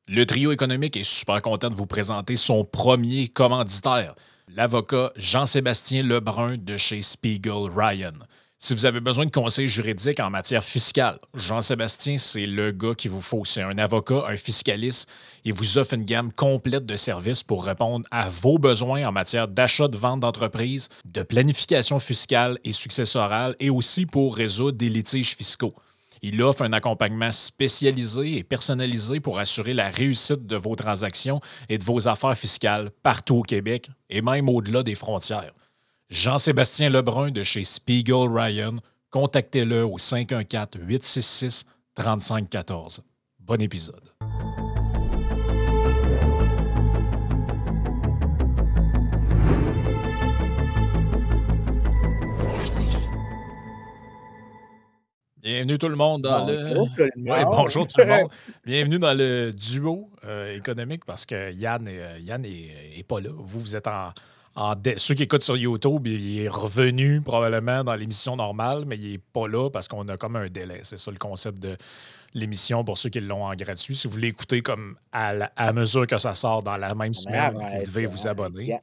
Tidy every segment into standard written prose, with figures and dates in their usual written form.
Le trio économique est super content de vous présenter son premier commanditaire, l'avocat Jean-Sébastien Lebrun de chez Spiegel Ryan. Si vous avez besoin de conseils juridiques en matière fiscale, Jean-Sébastien, c'est le gars qu'il vous faut. C'est un avocat, un fiscaliste. Il vous offre une gamme complète de services pour répondre à vos besoins en matière d'achat, de vente d'entreprise, de planification fiscale et successorale et aussi pour résoudre des litiges fiscaux. Il offre un accompagnement spécialisé et personnalisé pour assurer la réussite de vos transactions et de vos affaires fiscales partout au Québec et même au-delà des frontières. Jean-Sébastien Lebrun de chez Spiegel Ryan, contactez-le au 514-866-3514. Bon épisode. Bienvenue tout le monde dans le... Bonjour tout le Oui, monde. bonjour tout le monde. Bienvenue dans le duo économique parce que Yann est pas là. Vous êtes ceux qui écoutent sur YouTube, il est revenu probablement dans l'émission normale, mais il n'est pas là parce qu'on a comme un délai. C'est ça le concept de l'émission pour ceux qui l'ont en gratuit. Si vous l'écoutez comme à mesure que ça sort dans la même Non, mais semaine, vous arrête, devez vous arrête. abonner.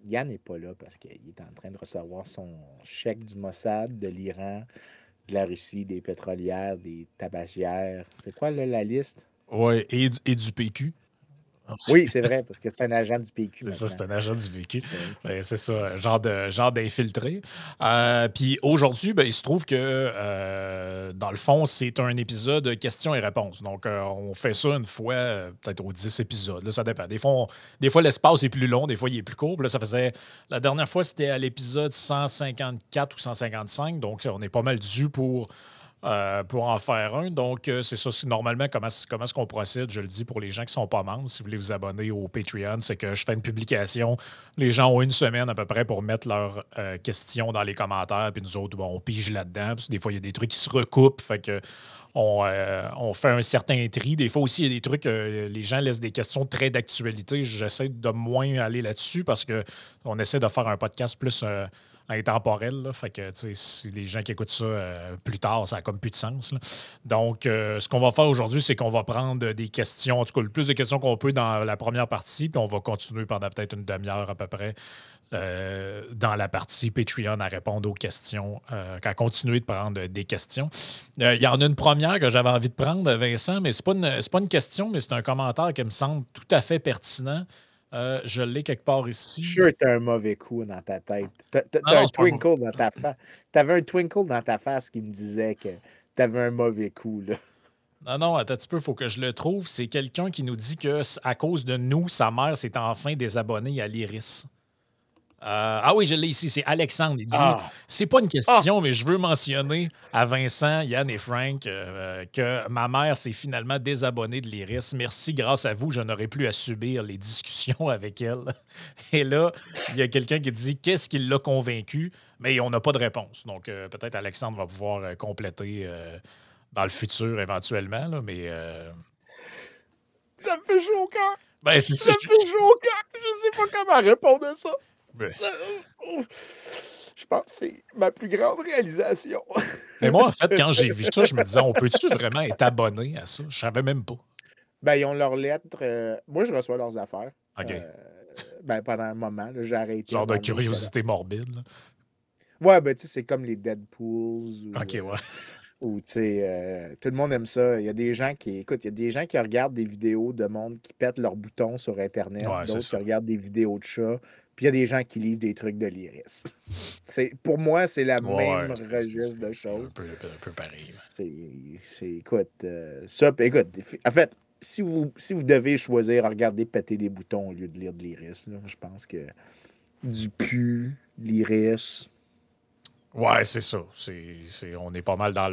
Yann n'est pas là parce qu'il est en train de recevoir son chèque du Mossad, de l'Iran, de la Russie, des pétrolières, des tabagières. C'est quoi là, la liste? Oui, et du PQ. Oui, c'est vrai, parce que c'est un agent du PQ C'est ça, maintenant. c'est un agent du vécu. C'est vrai. C'est ça, genre d'infiltré. Puis aujourd'hui, ben, il se trouve que, dans le fond, c'est un épisode questions et réponses. Donc, on fait ça une fois, peut-être aux 10 épisodes. Là, ça dépend. Des fois, l'espace est plus long, des fois, il est plus court. Puis là, ça faisait... La dernière fois, c'était à l'épisode 154 ou 155. Donc, on est pas mal dû pour en faire un. Donc, c'est ça. Normalement, comment est-ce qu'on procède? Je le dis pour les gens qui ne sont pas membres. Si vous voulez vous abonner au Patreon, c'est que je fais une publication. Les gens ont une semaine à peu près pour mettre leurs questions dans les commentaires. Puis nous autres, bon, on pige là-dedans. Parce que des fois, il y a des trucs qui se recoupent. Fait que on fait un certain tri. Des fois aussi, il y a des trucs, les gens laissent des questions très d'actualité. J'essaie de moins aller là-dessus parce qu'on essaie de faire un podcast plus intemporel. Là. Fait que, tu sais, si les gens qui écoutent ça plus tard, ça n'a comme plus de sens. Là. Donc, ce qu'on va faire aujourd'hui, c'est qu'on va prendre des questions, en tout cas, le plus de questions qu'on peut dans la première partie, puis on va continuer pendant peut-être une demi-heure à peu près dans la partie Patreon à répondre aux questions, à continuer de prendre des questions. Il y en a une première que j'avais envie de prendre, Vincent, mais c'est pas une question, mais c'est un commentaire qui me semble tout à fait pertinent. Je l'ai quelque part Je suis ici. sûr que tu as un mauvais coup dans ta tête. Tu Non, as non, un c'est pas un mot. twinkle dans ta face. Tu avais un twinkle dans ta face qui me disait que tu avais un mauvais coup. Là. Non, non, attends un petit peu, il faut que je le trouve. C'est quelqu'un qui nous dit que à cause de nous, sa mère s'est enfin désabonnée à l'Iris. Ah oui, je l'ai ici, c'est Alexandre. Il dit Ah! c'est pas une Ah! question, mais je veux mentionner à Vincent, Yann et Frank que ma mère s'est finalement désabonnée de l'Iris. Merci, grâce à vous, je n'aurai plus à subir les discussions avec elle. Et là, il y a quelqu'un qui dit qu'est-ce qui l'a convaincu, mais on n'a pas de réponse. Donc, peut-être Alexandre va pouvoir compléter dans le futur éventuellement, là, mais Ça me fait chaud au cœur! ben, c'est ça. Ça me fait chaud au cœur! Je sais pas comment répondre à ça. Ben, Je pense que c'est ma plus grande réalisation. mais moi, en fait, quand j'ai vu ça, je me disais, on peut-tu vraiment être abonné à ça? Je savais même pas. Ben, ils ont leurs lettres. Moi, je reçois leurs affaires. OK. Ben, pendant un moment, là, j'ai arrêté à un Genre de moment donné. curiosité morbide. Là. Ouais, ben, tu sais, c'est comme les Deadpools OK, ouais. ou tu sais, tout le monde aime ça. Il y a des gens qui, écoute, il y a des gens qui regardent des vidéos de monde qui pètent leurs boutons sur Internet, Ouais, c'est d'autres qui ça. regardent des vidéos de chats, puis il y a des gens qui lisent des trucs de l'Iris. Pour moi, c'est la Ouais, même registre de c'est choses. un peu pareil. Là. Écoute, ça, puis écoute, en fait, si vous devez choisir à regarder péter des boutons au lieu de lire de l'Iris, là, je pense que du pu, l'Iris. Ouais, c'est ça. On est pas mal dans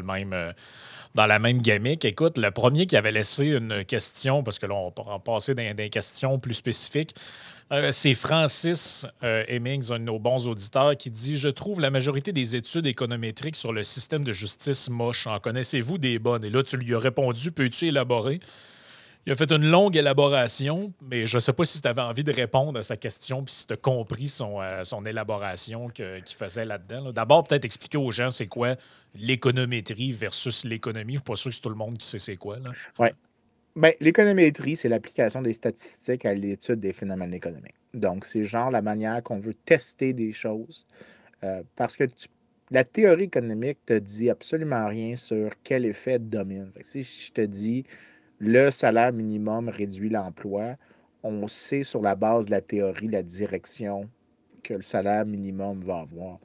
dans la même gamique. Écoute, le premier qui avait laissé une question, parce que là, on va passer dans des questions plus spécifiques, c'est Francis Hemmings, un de nos bons auditeurs, qui dit je trouve la majorité des études économétriques sur le système de justice moche. En connaissez-vous des bonnes? Et là, tu lui as répondu peux-tu élaborer? Il a fait une longue élaboration, mais je ne sais pas si tu avais envie de répondre à sa question puis si tu as compris son élaboration qu'il faisait là-dedans. Là. D'abord, peut-être expliquer aux gens c'est quoi l'économétrie versus l'économie. Je ne suis pas sûr que c'est tout le monde qui sait c'est quoi. Là. Ouais. Ben, l'économétrie, c'est l'application des statistiques à l'étude des phénomènes économiques. Donc, c'est genre la manière qu'on veut tester des choses. Parce que la théorie économique te dit absolument rien sur quel effet domine. Fait que si je te dis le salaire minimum réduit l'emploi, on sait sur la base de la théorie la direction que le salaire minimum va avoir.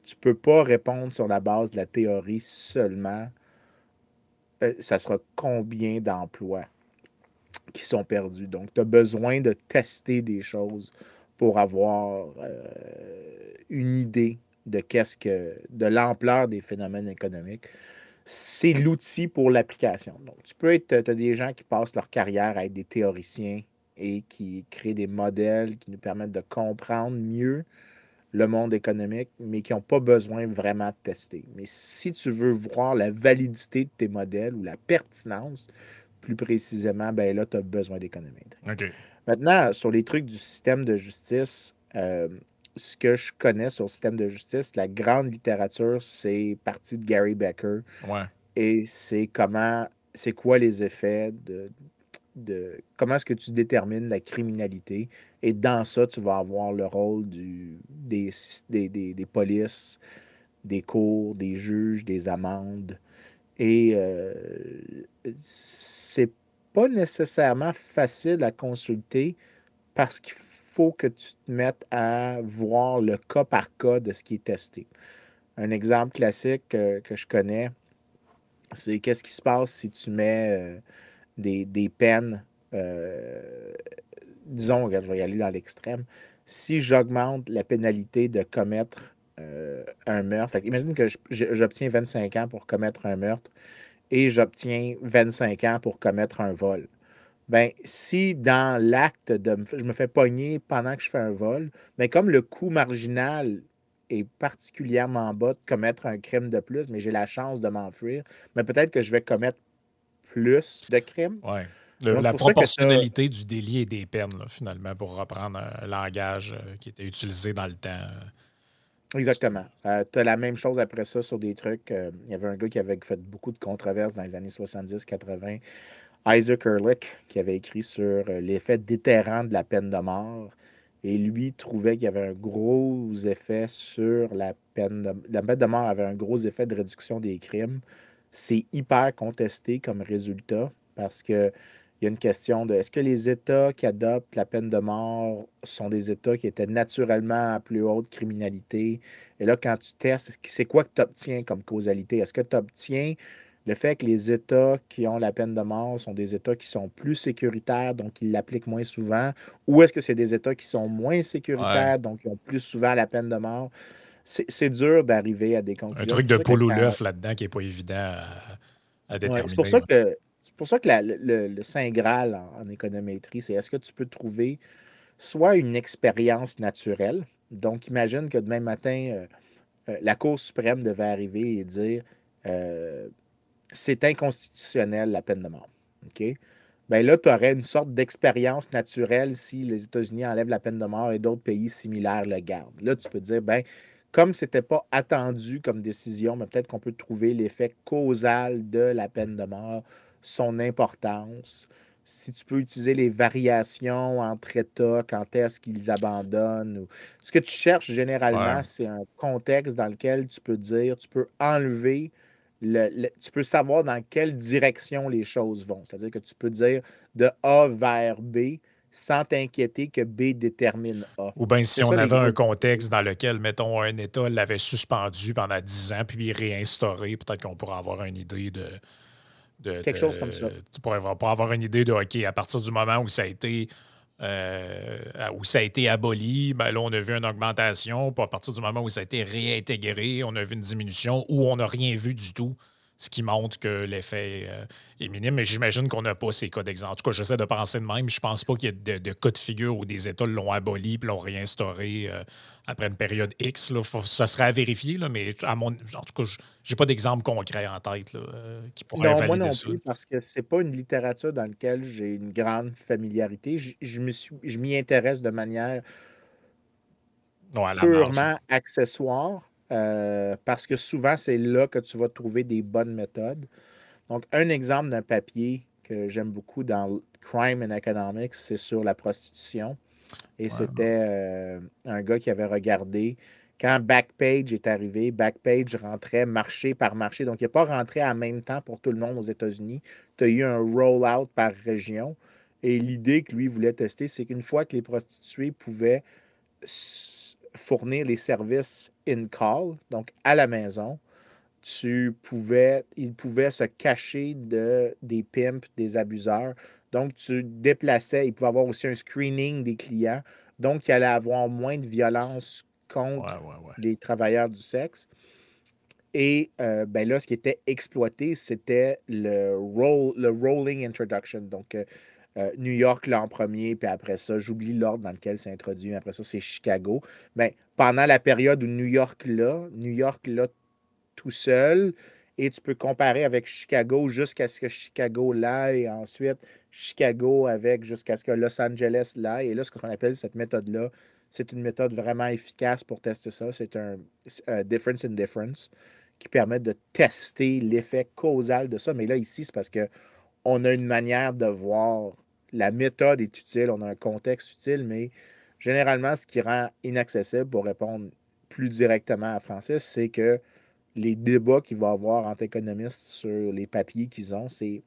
Tu ne peux pas répondre sur la base de la théorie seulement, ça sera combien d'emplois qui sont perdus. Donc, tu as besoin de tester des choses pour avoir une idée de l'ampleur des phénomènes économiques. C'est l'outil pour l'application. Donc, tu as des gens qui passent leur carrière à être des théoriciens et qui créent des modèles qui nous permettent de comprendre mieux le monde économique, mais qui n'ont pas besoin vraiment de tester. Mais si tu veux voir la validité de tes modèles ou la pertinence, plus précisément, ben là, tu as besoin d'économétrie. OK. Maintenant, sur les trucs du système de justice, ce que je connais sur le système de justice, la grande littérature, c'est parti de Gary Becker. Ouais. Et c'est quoi les effets comment est-ce que tu détermines la criminalité. Et dans ça, tu vas avoir le rôle des polices, des cours, des juges, des amendes. Et c'est pas nécessairement facile à consulter parce qu'il faut que tu te mettes à voir le cas par cas de ce qui est testé. Un exemple classique que je connais, c'est qu'est-ce qui se passe si tu mets des peines, disons, regarde, je vais y aller dans l'extrême, si j'augmente la pénalité de commettre un meurtre, fait, imagine que j'obtiens 25 ans pour commettre un meurtre et j'obtiens 25 ans pour commettre un vol. Ben, si dans l'acte je me fais pogner pendant que je fais un vol, ben comme le coût marginal est particulièrement bas de commettre un crime de plus, mais j'ai la chance de m'enfuir, mais peut-être que je vais commettre plus de crimes. Ouais. Donc, c'est La pour ça que tu as. proportionnalité du délit et des peines, là, finalement, pour reprendre un langage qui était utilisé dans le temps. Exactement. Tu as la même chose après ça sur des trucs. Il y avait un gars qui avait fait beaucoup de controverses dans les années 70-80, Isaac Ehrlich, qui avait écrit sur l'effet déterrant de la peine de mort. Et lui trouvait qu'il y avait un gros effet sur la peine de... La peine de mort avait un gros effet de réduction des crimes. C'est hyper contesté comme résultat parce que il y a une question de est-ce que les États qui adoptent la peine de mort sont des États qui étaient naturellement à plus haute criminalité? Et là, quand tu testes, c'est quoi que tu obtiens comme causalité? Est-ce que tu obtiens le fait que les États qui ont la peine de mort sont des États qui sont plus sécuritaires, donc ils l'appliquent moins souvent, ou est-ce que c'est des États qui sont moins Ouais. sécuritaires, donc qui ont plus souvent la peine de mort? C'est dur d'arriver à des Un conclusions. C'est truc pour de ça que poule ou quand l'œuf là-dedans qui n'est pas évident à Ouais, déterminer. Là. c'est pour ça que le Saint Graal en économétrie, c'est est-ce que tu peux trouver soit une expérience naturelle, donc imagine que demain matin, la Cour suprême devait arriver et dire euh, c'est inconstitutionnel la peine de mort. OK? Ben là, tu aurais une sorte d'expérience naturelle si les États-Unis enlèvent la peine de mort et d'autres pays similaires le gardent. Là, tu peux dire, ben, comme ce n'était pas attendu comme décision, mais peut-être qu'on peut trouver l'effet causal de la peine de mort, son importance. Si tu peux utiliser les variations entre États, quand est-ce qu'ils abandonnent. Ce que tu cherches Ouais. généralement, c'est un contexte dans lequel tu peux dire, tu peux enlever tu peux savoir dans quelle direction les choses vont. C'est-à-dire que tu peux dire de A vers B sans t'inquiéter que B détermine A. Ou bien C'est si on ça les avait un gros. contexte dans lequel, mettons, un État l'avait suspendu pendant 10 ans, puis réinstauré, peut-être qu'on pourrait avoir une idée Quelque chose comme ça. tu pourrais pas avoir une idée de OK, à partir du moment où ça a été aboli, ben là, on a vu une augmentation. Puis à partir du moment où ça a été réintégré, on a vu une diminution ou on n'a rien vu du tout, ce qui montre que l'effet est minime. Mais j'imagine qu'on n'a pas ces cas d'exemple. En tout cas, j'essaie de penser de même. Je pense pas qu'il y ait de cas de figure où des États l'ont aboli puis l'ont réinstauré après une période X. Là. Ça serait à vérifier, là, mais en tout cas, j'ai pas d'exemple concret en tête là, qui pourrait Non, moi valider non ça. plus, parce que c'est pas une littérature dans laquelle j'ai une grande familiarité. Je m'y intéresse de manière Non, à la marge. purement accessoire, parce que souvent, c'est là que tu vas trouver des bonnes méthodes. Donc, un exemple d'un papier que j'aime beaucoup dans Crime and Economics, c'est sur la prostitution. Et Ouais. c'était un gars qui avait regardé quand Backpage est arrivé. Backpage rentrait marché par marché. Donc, il n'est pas rentré en même temps pour tout le monde aux États-Unis. Tu as eu un roll-out par région. Et l'idée que lui voulait tester, c'est qu'une fois que les prostituées pouvaient fournir les services in-call, donc à la maison, ils pouvaient se cacher des pimps, des abuseurs. Donc, tu déplaçais, il pouvait avoir aussi un screening des clients. Donc, il allait avoir moins de violence contre Ouais. les travailleurs du sexe. Et ben là, ce qui était exploité, c'était le rolling introduction. Donc, New York là en premier, puis après ça, j'oublie l'ordre dans lequel c'est introduit, mais après ça, c'est Chicago. Ben, pendant la période où New York là, tout seul, et tu peux comparer avec Chicago jusqu'à ce que Chicago l'aille, et ensuite Chicago avec jusqu'à ce que Los Angeles l'aille. Et là, ce qu'on appelle cette méthode-là, c'est une méthode vraiment efficace pour tester ça. C'est un difference in difference qui permet de tester l'effet causal de ça. Mais là, ici, c'est parce qu'on a une manière de voir. La méthode est utile, on a un contexte utile, mais généralement, ce qui rend inaccessible pour répondre plus directement à Francis, c'est que les débats qu'il va y avoir entre économistes sur les papiers qu'ils ont, c'est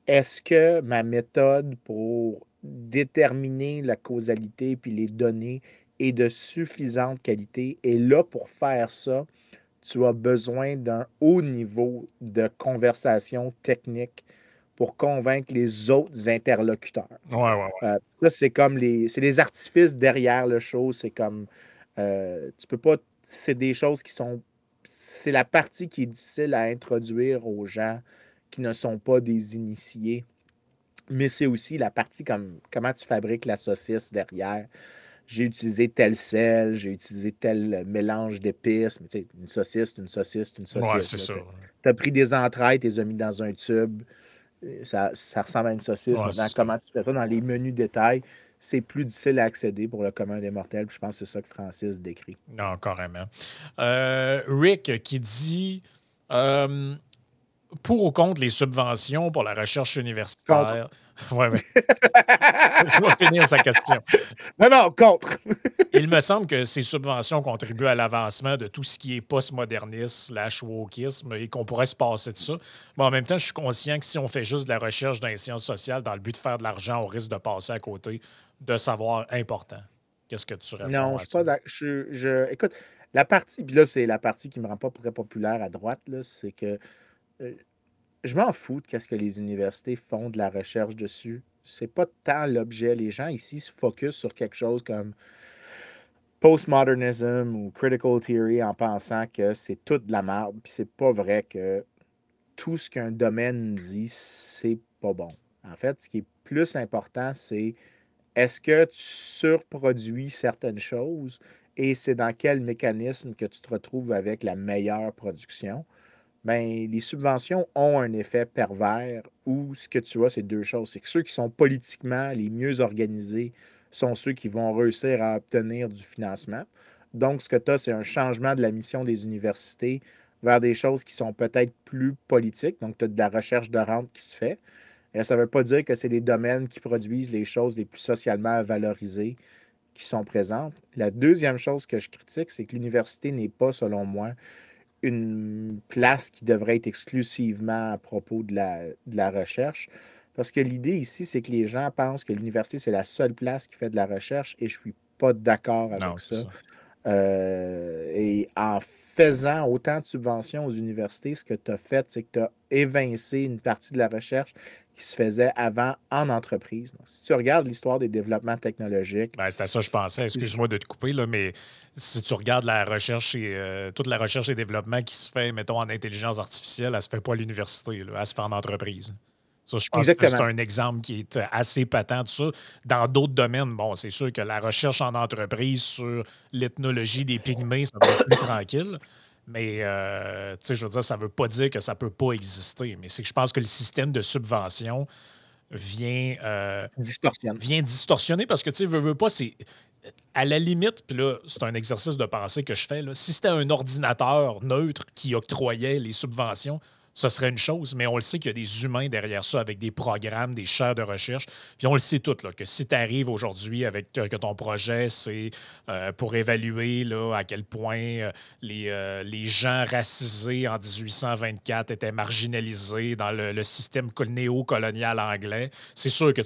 est-ce que ma méthode pour déterminer la causalité puis les données est de suffisante qualité? Et là, pour faire ça, tu as besoin d'un haut niveau de conversation technique pour convaincre les autres interlocuteurs. Ouais. Ça, c'est les artifices derrière le show. C'est comme, tu peux pas, c'est des choses qui sont, c'est la partie qui est difficile à introduire aux gens qui ne sont pas des initiés. Mais c'est aussi la partie comme comment tu fabriques la saucisse derrière. J'ai utilisé tel sel, j'ai utilisé tel mélange d'épices. Mais tu sais, une saucisse, une saucisse, une Ouais, saucisse. c'est ça. Tu as pris des entrailles, tu les as mis dans un tube. Ça ressemble à une saucisse. Ouais, Maintenant, c'est ça. comment tu fais ça dans les menus détails, c'est plus difficile à accéder pour le commun des mortels. Puis je pense que c'est ça que Francis décrit. Non, carrément. Rick qui dit euh, pour ou contre les subventions pour la recherche Contre. universitaire. Ouais. Laisse-moi finir sa question. Non, contre. Il me semble que ces subventions contribuent à l'avancement de tout ce qui est postmoderniste, /wokisme, et qu'on pourrait se passer de ça. Mais en même temps, je suis conscient que si on fait juste de la recherche dans les sciences sociales dans le but de faire de l'argent, on risque de passer à côté de savoir important. Qu'est-ce que tu Non, réponds je à suis ça? pas d'accord. Écoute, la partie, puis là, c'est la partie qui me rend pas très populaire à droite, là, c'est que euh, je m'en fous de qu'est-ce que les universités font de la recherche dessus. C'est pas tant l'objet. Les gens ici se focus sur quelque chose comme postmodernism ou critical theory en pensant que c'est toute de la merde. Puis c'est pas vrai que tout ce qu'un domaine dit, c'est pas bon. En fait, ce qui est plus important, c'est est-ce que tu surproduis certaines choses et c'est dans quel mécanisme que tu te retrouves avec la meilleure production? Bien, les subventions ont un effet pervers où ce que tu as, c'est deux choses. C'est que ceux qui sont politiquement les mieux organisés sont ceux qui vont réussir à obtenir du financement. Donc, ce que tu as, c'est un changement de la mission des universités vers des choses qui sont peut-être plus politiques. Donc, tu as de la recherche de rente qui se fait. Et ça ne veut pas dire que c'est les domaines qui produisent les choses les plus socialement valorisées qui sont présentes. La deuxième chose que je critique, c'est que l'université n'est pas, selon moi, une place qui devrait être exclusivement à propos de la recherche. Parce que l'idée ici, c'est que les gens pensent que l'université, c'est la seule place qui fait de la recherche et je ne suis pas d'accord Non, avec c'est ça. ça. Et en faisant autant de subventions aux universités, ce que tu as fait, c'est que tu as évincé une partie de la recherche qui se faisait avant en entreprise. Donc, si tu regardes l'histoire des développements technologiques, Ben, c'est à ça que je pensais. Excuse-moi de te couper, là, mais si tu regardes la recherche et toute la recherche et développement qui se fait, mettons, en intelligence artificielle, elle ne se fait pas à l'université, là, elle se fait en entreprise. Ça, je pense que c'est exactement. un exemple qui est assez patent de ça. Dans d'autres domaines, bon, c'est sûr que la recherche en entreprise sur l'ethnologie des pygmées, ça va être plus tranquille. Mais, tu sais, je veux dire, ça ne veut pas dire que ça ne peut pas exister. Mais c'est que je pense que le système de subvention vient, Distorsionne. vient distorsionner parce que, tu sais, veux pas, c'est. À la limite, puis là, c'est un exercice de pensée que je fais, là, si c'était un ordinateur neutre qui octroyait les subventions, ce serait une chose, mais on le sait qu'il y a des humains derrière ça avec des programmes, des chaires de recherche. Puis on le sait tout, là, que si tu arrives aujourd'hui avec que ton projet, c'est pour évaluer là, à quel point les gens racisés en 1824 étaient marginalisés dans le système néocolonial anglais, c'est sûr que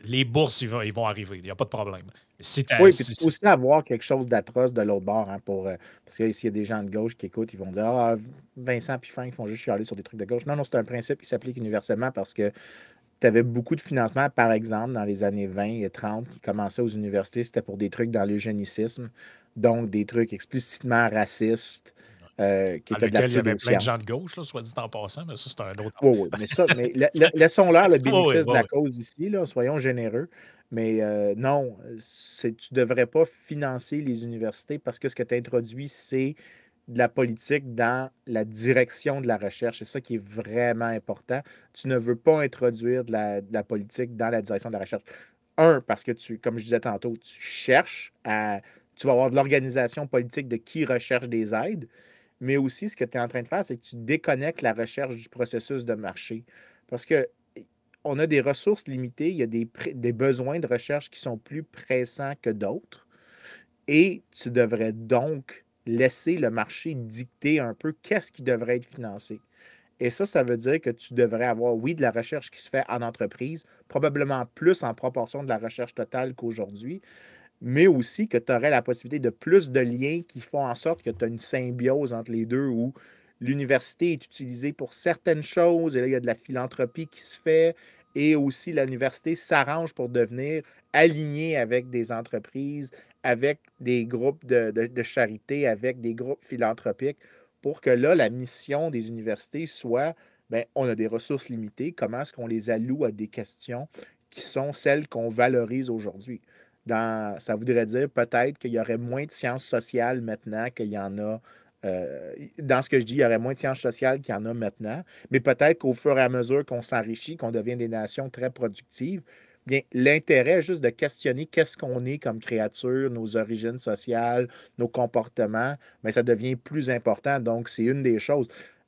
les bourses, ils vont arriver. Il n'y a pas de problème. Si Oui, puis tu peux aussi avoir quelque chose d'atroce de l'autre bord, hein, parce que s'il y a des gens de gauche qui écoutent, ils vont dire Ah, Vincent puis Frank font juste chialer sur des trucs de gauche. Non, non, c'est un principe qui s'applique universellement parce que tu avais beaucoup de financement, par exemple, dans les années 20 et 30 qui commençaient aux universités, c'était pour des trucs dans l'eugénicisme, donc des trucs explicitement racistes, qui dans étaient de la lequel il y avait plein de pseudo-science. gens de gauche, là, soit dit en passant, mais ça, c'est un autre Oui, oui, mais laissons-leur le Oui, oui, bénéfice de oui, la oui. cause ici, là, soyons généreux. Mais non, tu ne devrais pas financer les universités parce que ce que tu introduis, c'est de la politique dans la direction de la recherche. C'est ça qui est vraiment important. Tu ne veux pas introduire de la politique dans la direction de la recherche. Un, parce que comme je disais tantôt, tu vas avoir de l'organisation politique de qui recherche des aides, mais aussi ce que tu es en train de faire, c'est que tu déconnectes la recherche du processus de marché. Parce que on a des ressources limitées, il y a des besoins de recherche qui sont plus pressants que d'autres, et tu devrais donc laisser le marché dicter un peu qu'est-ce qui devrait être financé. Et ça veut dire que tu devrais avoir, oui, de la recherche qui se fait en entreprise, probablement plus en proportion de la recherche totale qu'aujourd'hui, mais aussi que tu aurais la possibilité de plus de liens qui font en sorte que tu as une symbiose entre les deux où l'université est utilisée pour certaines choses et là, il y a de la philanthropie qui se fait et aussi l'université s'arrange pour devenir alignée avec des entreprises, avec des groupes de charité, avec des groupes philanthropiques pour que là, la mission des universités soit, bien, on a des ressources limitées, comment est-ce qu'on les alloue à des questions qui sont celles qu'on valorise aujourd'hui? Ça voudrait dire peut-être qu'il y aurait moins de sciences sociales maintenant qu'il y en a. Dans ce que je dis, il y aurait moins de sciences sociales qu'il y en a maintenant, mais peut-être qu'au fur et à mesure qu'on s'enrichit, qu'on devient des nations très productives, bien, l'intérêt juste de questionner qu'est-ce qu'on est comme créature, nos origines sociales, nos comportements, bien, ça devient plus important. Donc, c'est une des choses.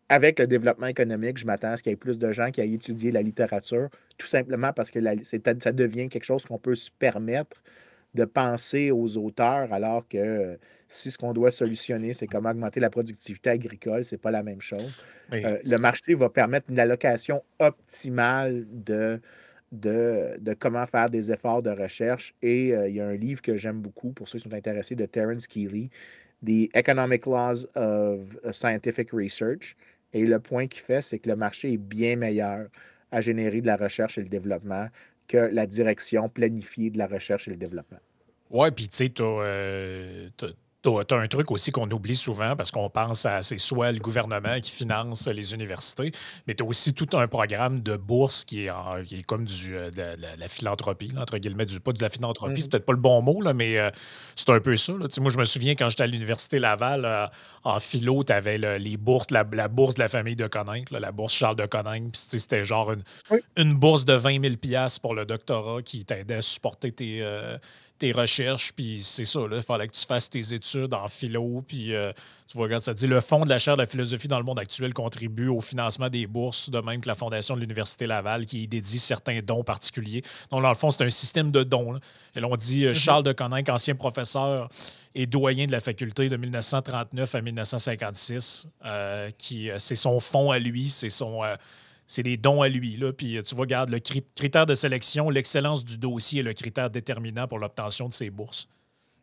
Avec le développement économique, je m'attends à ce qu'il y ait plus de gens qui aillent étudier la littérature, tout simplement parce que ça devient quelque chose qu'on peut se permettre de penser aux auteurs, alors que si ce qu'on doit solutionner, c'est comment augmenter la productivité agricole, c'est pas la même chose. Mais Le marché va permettre une allocation optimale de comment faire des efforts de recherche. Et il y a un livre que j'aime beaucoup pour ceux qui sont intéressés de Terence Keeley, The Economic Laws of Scientific Research. Et le point qu'il fait, c'est que le marché est bien meilleur à générer de la recherche et le développement que la direction planifiée de la recherche et le développement. ouais, puis tu sais, t'as un truc aussi qu'on oublie souvent parce qu'on pense à c'est soit le gouvernement qui finance les universités, mais tu as aussi tout un programme de bourse qui est comme de la philanthropie, là, entre guillemets, pas de la philanthropie, c'est Mhm. peut-être pas le bon mot, là, mais c'est un peu ça. Là. Tu sais, moi, je me souviens quand j'étais à l'Université Laval, en philo, tu avais les bourses, la bourse de la famille de Coninck, là, la bourse Charles de Coninck, puis tu sais, c'était genre Oui. une bourse de 20 000 pour le doctorat qui t'aidait à supporter tes recherches, puis c'est ça, là, il fallait que tu fasses tes études en philo, puis tu vois, regarde, ça dit le Fonds de la chaire de la philosophie dans le monde actuel contribue au financement des bourses, de même que la Fondation de l'Université Laval, qui dédie certains dons particuliers. Donc, dans le fond, c'est un système de dons. Là. Et l'on dit Mhm. Charles de Coninck, ancien professeur et doyen de la faculté de 1939 à 1956, c'est son fonds à lui, c'est des dons à lui. Là. Puis tu vois, regarde, le critère de sélection, l'excellence du dossier est le critère déterminant pour l'obtention de ses bourses.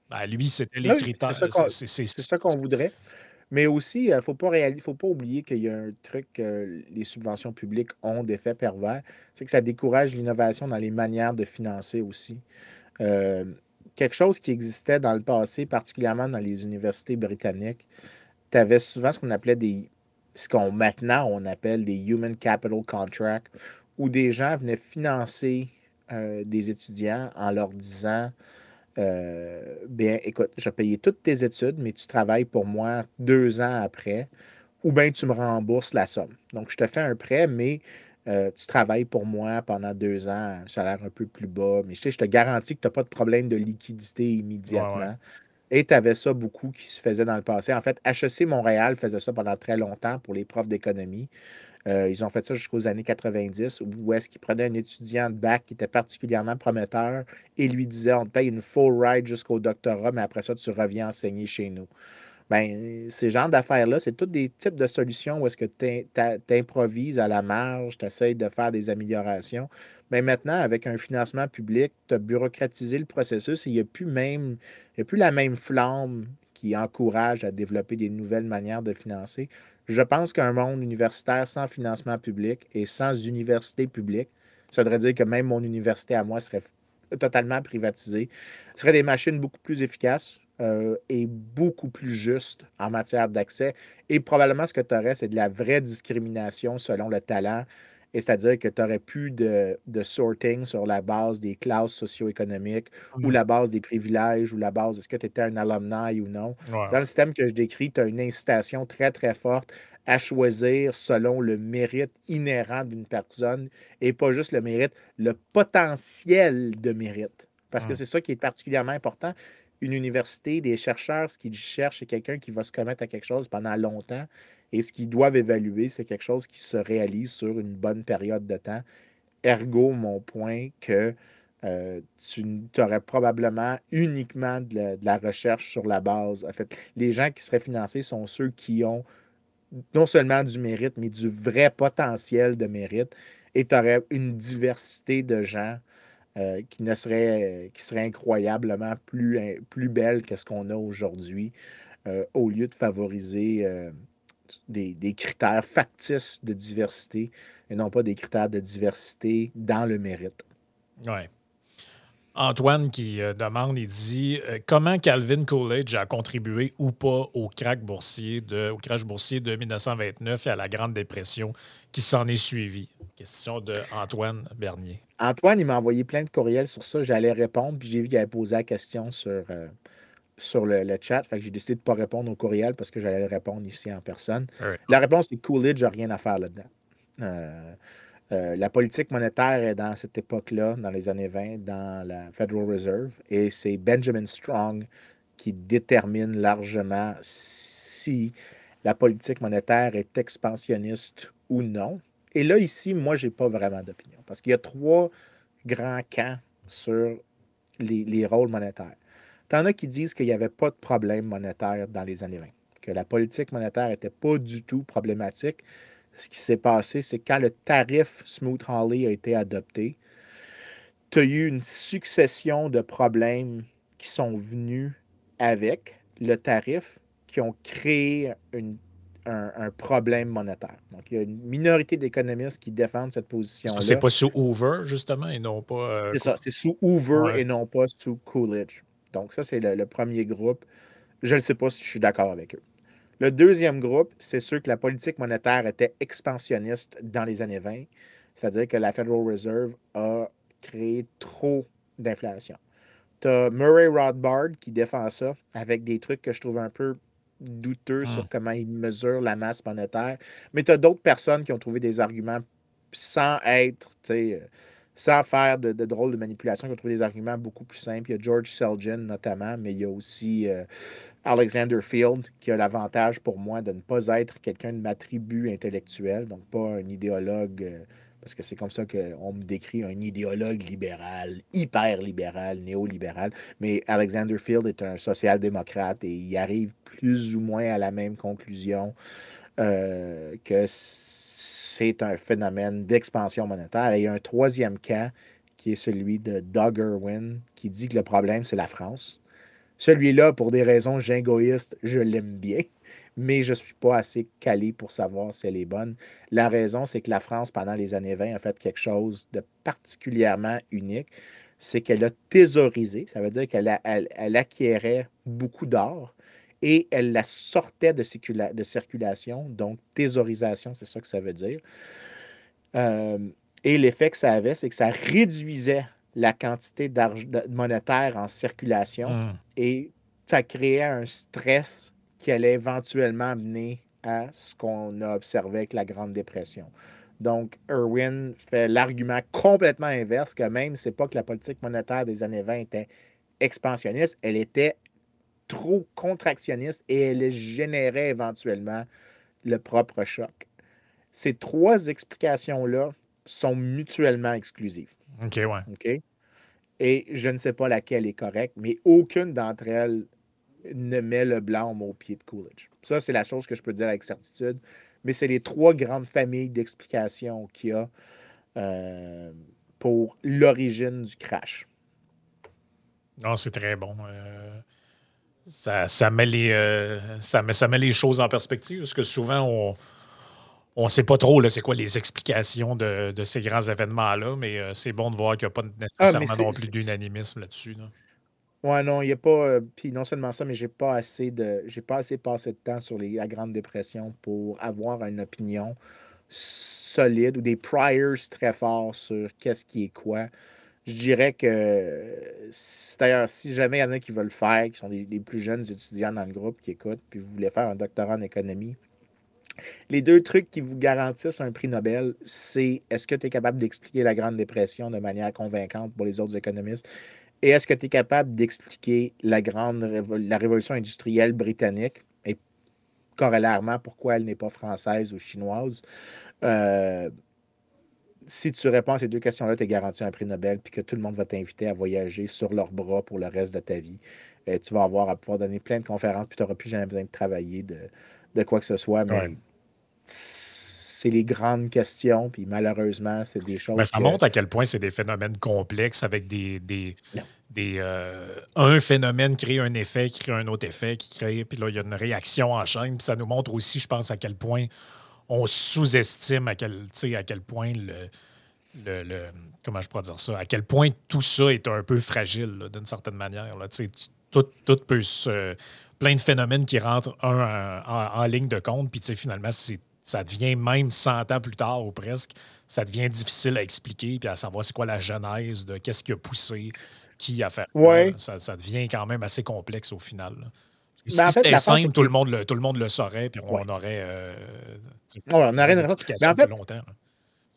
Ben, lui, c'était les Oui, c'est critères. ça qu'on voudrait. Mais aussi, il ne faut pas oublier qu'il y a un truc que les subventions publiques ont d'effet pervers, c'est que ça décourage l'innovation dans les manières de financer aussi. Euh, Quelque chose qui existait dans le passé, particulièrement dans les universités britanniques, tu avais souvent ce qu'on maintenant on appelle des Human Capital Contracts, où des gens venaient financer des étudiants en leur disant bien, écoute, je vais payer toutes tes études, mais tu travailles pour moi 2 ans après, ou bien tu me rembourses la somme. Donc, je te fais un prêt, mais tu travailles pour moi pendant 2 ans, un salaire un peu plus bas, mais je te garantis que tu n'as pas de problème de liquidité Ouais, ouais. immédiatement. Et tu avais ça beaucoup qui se faisait dans le passé. En fait, HEC Montréal faisait ça pendant très longtemps pour les profs d'économie. Ils ont fait ça jusqu'aux années 90, où est-ce qu'ils prenaient un étudiant de bac qui était particulièrement prometteur et lui disaient, on te paye une full ride jusqu'au doctorat, mais après ça, tu reviens enseigner chez nous. Ben, ces genres d'affaires-là, c'est tous des types de solutions où est-ce que tu improvises à la marge, tu essaies de faire des améliorations. Mais maintenant, avec un financement public, tu as bureaucratisé le processus et il y a plus la même flamme qui encourage à développer des nouvelles manières de financer. Je pense qu'un monde universitaire sans financement public et sans université publique, ça voudrait dire que même mon université à moi serait totalement privatisée. Ce serait des machines beaucoup plus efficaces et beaucoup plus justes en matière d'accès. Et probablement, ce que tu aurais, c'est de la vraie discrimination selon le talent. Et c'est-à-dire que tu n'aurais plus de sorting sur la base des classes socio-économiques ou Mhm. la base des privilèges ou la base de ce que tu étais un alumni ou non. Ouais. Dans le système que je décris, tu as une incitation très, très forte à choisir selon le mérite inhérent d'une personne et pas juste le mérite, le potentiel de mérite. Parce que Mhm. c'est ça qui est particulièrement important. Une université, des chercheurs, ce qu'ils cherchent, c'est quelqu'un qui va se commettre à quelque chose pendant longtemps. Et ce qu'ils doivent évaluer, c'est quelque chose qui se réalise sur une bonne période de temps. Ergo, mon point que tu aurais probablement uniquement de la recherche sur la base. En fait, les gens qui seraient financés sont ceux qui ont non seulement du mérite, mais du vrai potentiel de mérite. Et tu aurais une diversité de gens qui serait incroyablement plus belle que ce qu'on a aujourd'hui, au lieu de favoriser des critères factices de diversité et non pas des critères de diversité dans le mérite. Ouais. Antoine qui demande, il dit comment Calvin Coolidge a contribué ou pas au crash boursier de 1929 et à la Grande Dépression qui s'en est suivie. Question de Antoine Bernier. Antoine, il m'a envoyé plein de courriels sur ça. J'allais répondre, puis j'ai vu qu'il avait posé la question sur le chat. Fait que j'ai décidé de ne pas répondre au courriel parce que j'allais répondre ici en personne. Ouais. La réponse est Coolidge n'a rien à faire là-dedans. La politique monétaire est dans cette époque-là, dans les années 20, dans la Federal Reserve, et c'est Benjamin Strong qui détermine largement si la politique monétaire est expansionniste ou non. Et là, ici, moi, je n'ai pas vraiment d'opinion, parce qu'il y a trois grands camps sur les rôles monétaires. Tu en as qui disent qu'il n'y avait pas de problème monétaire dans les années 20, que la politique monétaire n'était pas du tout problématique. Ce qui s'est passé, c'est que quand le tarif Smoot-Hawley a été adopté, tu as eu une succession de problèmes qui sont venus avec le tarif qui ont créé un problème monétaire. Donc, il y a une minorité d'économistes qui défendent cette Ça, c'est position-là. pas sous Hoover, justement, et non pas. C'est ça, c'est sous Hoover Ouais. et non pas sous Coolidge. Donc, ça, c'est le premier groupe. Je ne sais pas si je suis d'accord avec eux. Le deuxième groupe, c'est ceux que la politique monétaire était expansionniste dans les années 20, c'est-à-dire que la Federal Reserve a créé trop d'inflation. Tu as Murray Rothbard qui défend ça avec des trucs que je trouve un peu douteux Hmm. sur comment il mesure la masse monétaire. Mais tu as d'autres personnes qui ont trouvé des arguments sans être, tu sais, sans faire de drôles de manipulation, qui ont trouvé des arguments beaucoup plus simples. Il y a George Selgin notamment, mais il y a aussi Alexander Field qui a l'avantage pour moi de ne pas être quelqu'un de ma tribu intellectuelle, donc pas un idéologue. Parce que c'est comme ça qu'on me décrit un idéologue libéral, hyper libéral, néolibéral. Mais Alexander Field est un social-démocrate et il arrive plus ou moins à la même conclusion que c'est un phénomène d'expansion monétaire. Et il y a un troisième cas qui est celui de Doug Irwin qui dit que le problème, c'est la France. Celui-là, pour des raisons jingoïstes, je l'aime bien, mais je ne suis pas assez calé pour savoir si elle est bonne. La raison, c'est que la France, pendant les années 20, a fait quelque chose de particulièrement unique. C'est qu'elle a thésaurisé, ça veut dire elle acquérait beaucoup d'or et elle la sortait de circulation, donc thésaurisation, c'est ça que ça veut dire. Euh, et l'effet que ça avait, c'est que ça réduisait la quantité monétaire en circulation Hmm. et ça créait un stress qui allait éventuellement mener à ce qu'on a observé avec la Grande Dépression. Donc, Irwin fait l'argument complètement inverse, que même, c'est pas que la politique monétaire des années 20 était expansionniste, elle était trop contractionniste et elle générait éventuellement le propre choc. Ces trois explications-là sont mutuellement exclusives. OK, ouais. OK? Et je ne sais pas laquelle est correcte, mais aucune d'entre elles ne met le blâme au pied de Coolidge. Ça, c'est la chose que je peux dire avec certitude. Mais c'est les trois grandes familles d'explications qu'il y a pour l'origine du crash. Non, c'est très bon. Ça met ça met les choses en perspective, parce que souvent, on ne sait pas trop c'est quoi les explications de ces grands événements-là, mais c'est bon de voir qu'il n'y a pas Ah, mais nécessairement non plus d'unanimisme là-dessus. Là. Ouais, non, il n'y a pas. Puis non seulement ça, mais j'ai pas assez passé de temps sur la Grande Dépression pour avoir une opinion solide ou des priors très forts sur qu'est-ce qui est quoi. Je dirais que d'ailleurs, si jamais il y en a qui veulent le faire, qui sont des plus jeunes étudiants dans le groupe qui écoutent, puis vous voulez faire un doctorat en économie, les deux trucs qui vous garantissent un prix Nobel, c'est est-ce que tu es capable d'expliquer la Grande Dépression de manière convaincante pour les autres économistes? Et est-ce que tu es capable d'expliquer la révolution industrielle britannique et corollairement pourquoi elle n'est pas française ou chinoise? Si tu réponds à ces deux questions-là, tu es garanti un prix Nobel puis que tout le monde va t'inviter à voyager sur leurs bras pour le reste de ta vie. Tu vas avoir à pouvoir donner plein de conférences puis tu n'auras plus jamais besoin de travailler de quoi que ce soit, mais Ouais. c'est les grandes questions puis malheureusement, c'est des Mais choses ça que... montre à quel point c'est des phénomènes complexes avec un phénomène crée un effet, qui crée un autre effet, qui crée, puis là, il y a une réaction en chaîne. Puis ça nous montre aussi, je pense, à quel point on sous-estime à quel point comment je pourrais dire ça, à quel point tout ça est un peu fragile, là, d'une certaine manière. Là. Tout peut se. Plein de phénomènes qui rentrent en ligne de compte, puis finalement, ça devient même 100 ans plus tard ou presque, ça devient difficile à expliquer, puis à savoir c'est quoi la genèse de qu'est-ce qui a poussé, qui a fait quoi. Là. Ouais. Ça devient quand même assez complexe au final. Là. Mais Si en fait, c'était l'affaire, c'est simple, que... tout le monde le saurait, puis Ouais. on aurait Ouais, on n'a plein rien à répondre. d'explications depuis longtemps. Là.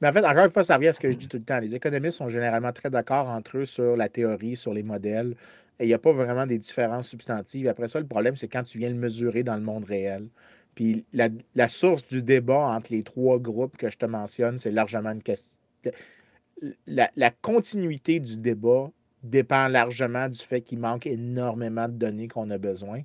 Mais en fait, encore une fois, ça revient à ce que je dis tout le temps. Les économistes sont généralement très d'accord entre eux sur la théorie, sur les modèles. Et il n'y a pas vraiment des différences substantives. Après ça, le problème, c'est quand tu viens le mesurer dans le monde réel. Puis la source du débat entre les trois groupes que je te mentionne, c'est largement une question. La continuité du débat dépend largement du fait qu'il manque énormément de données qu'on a besoin.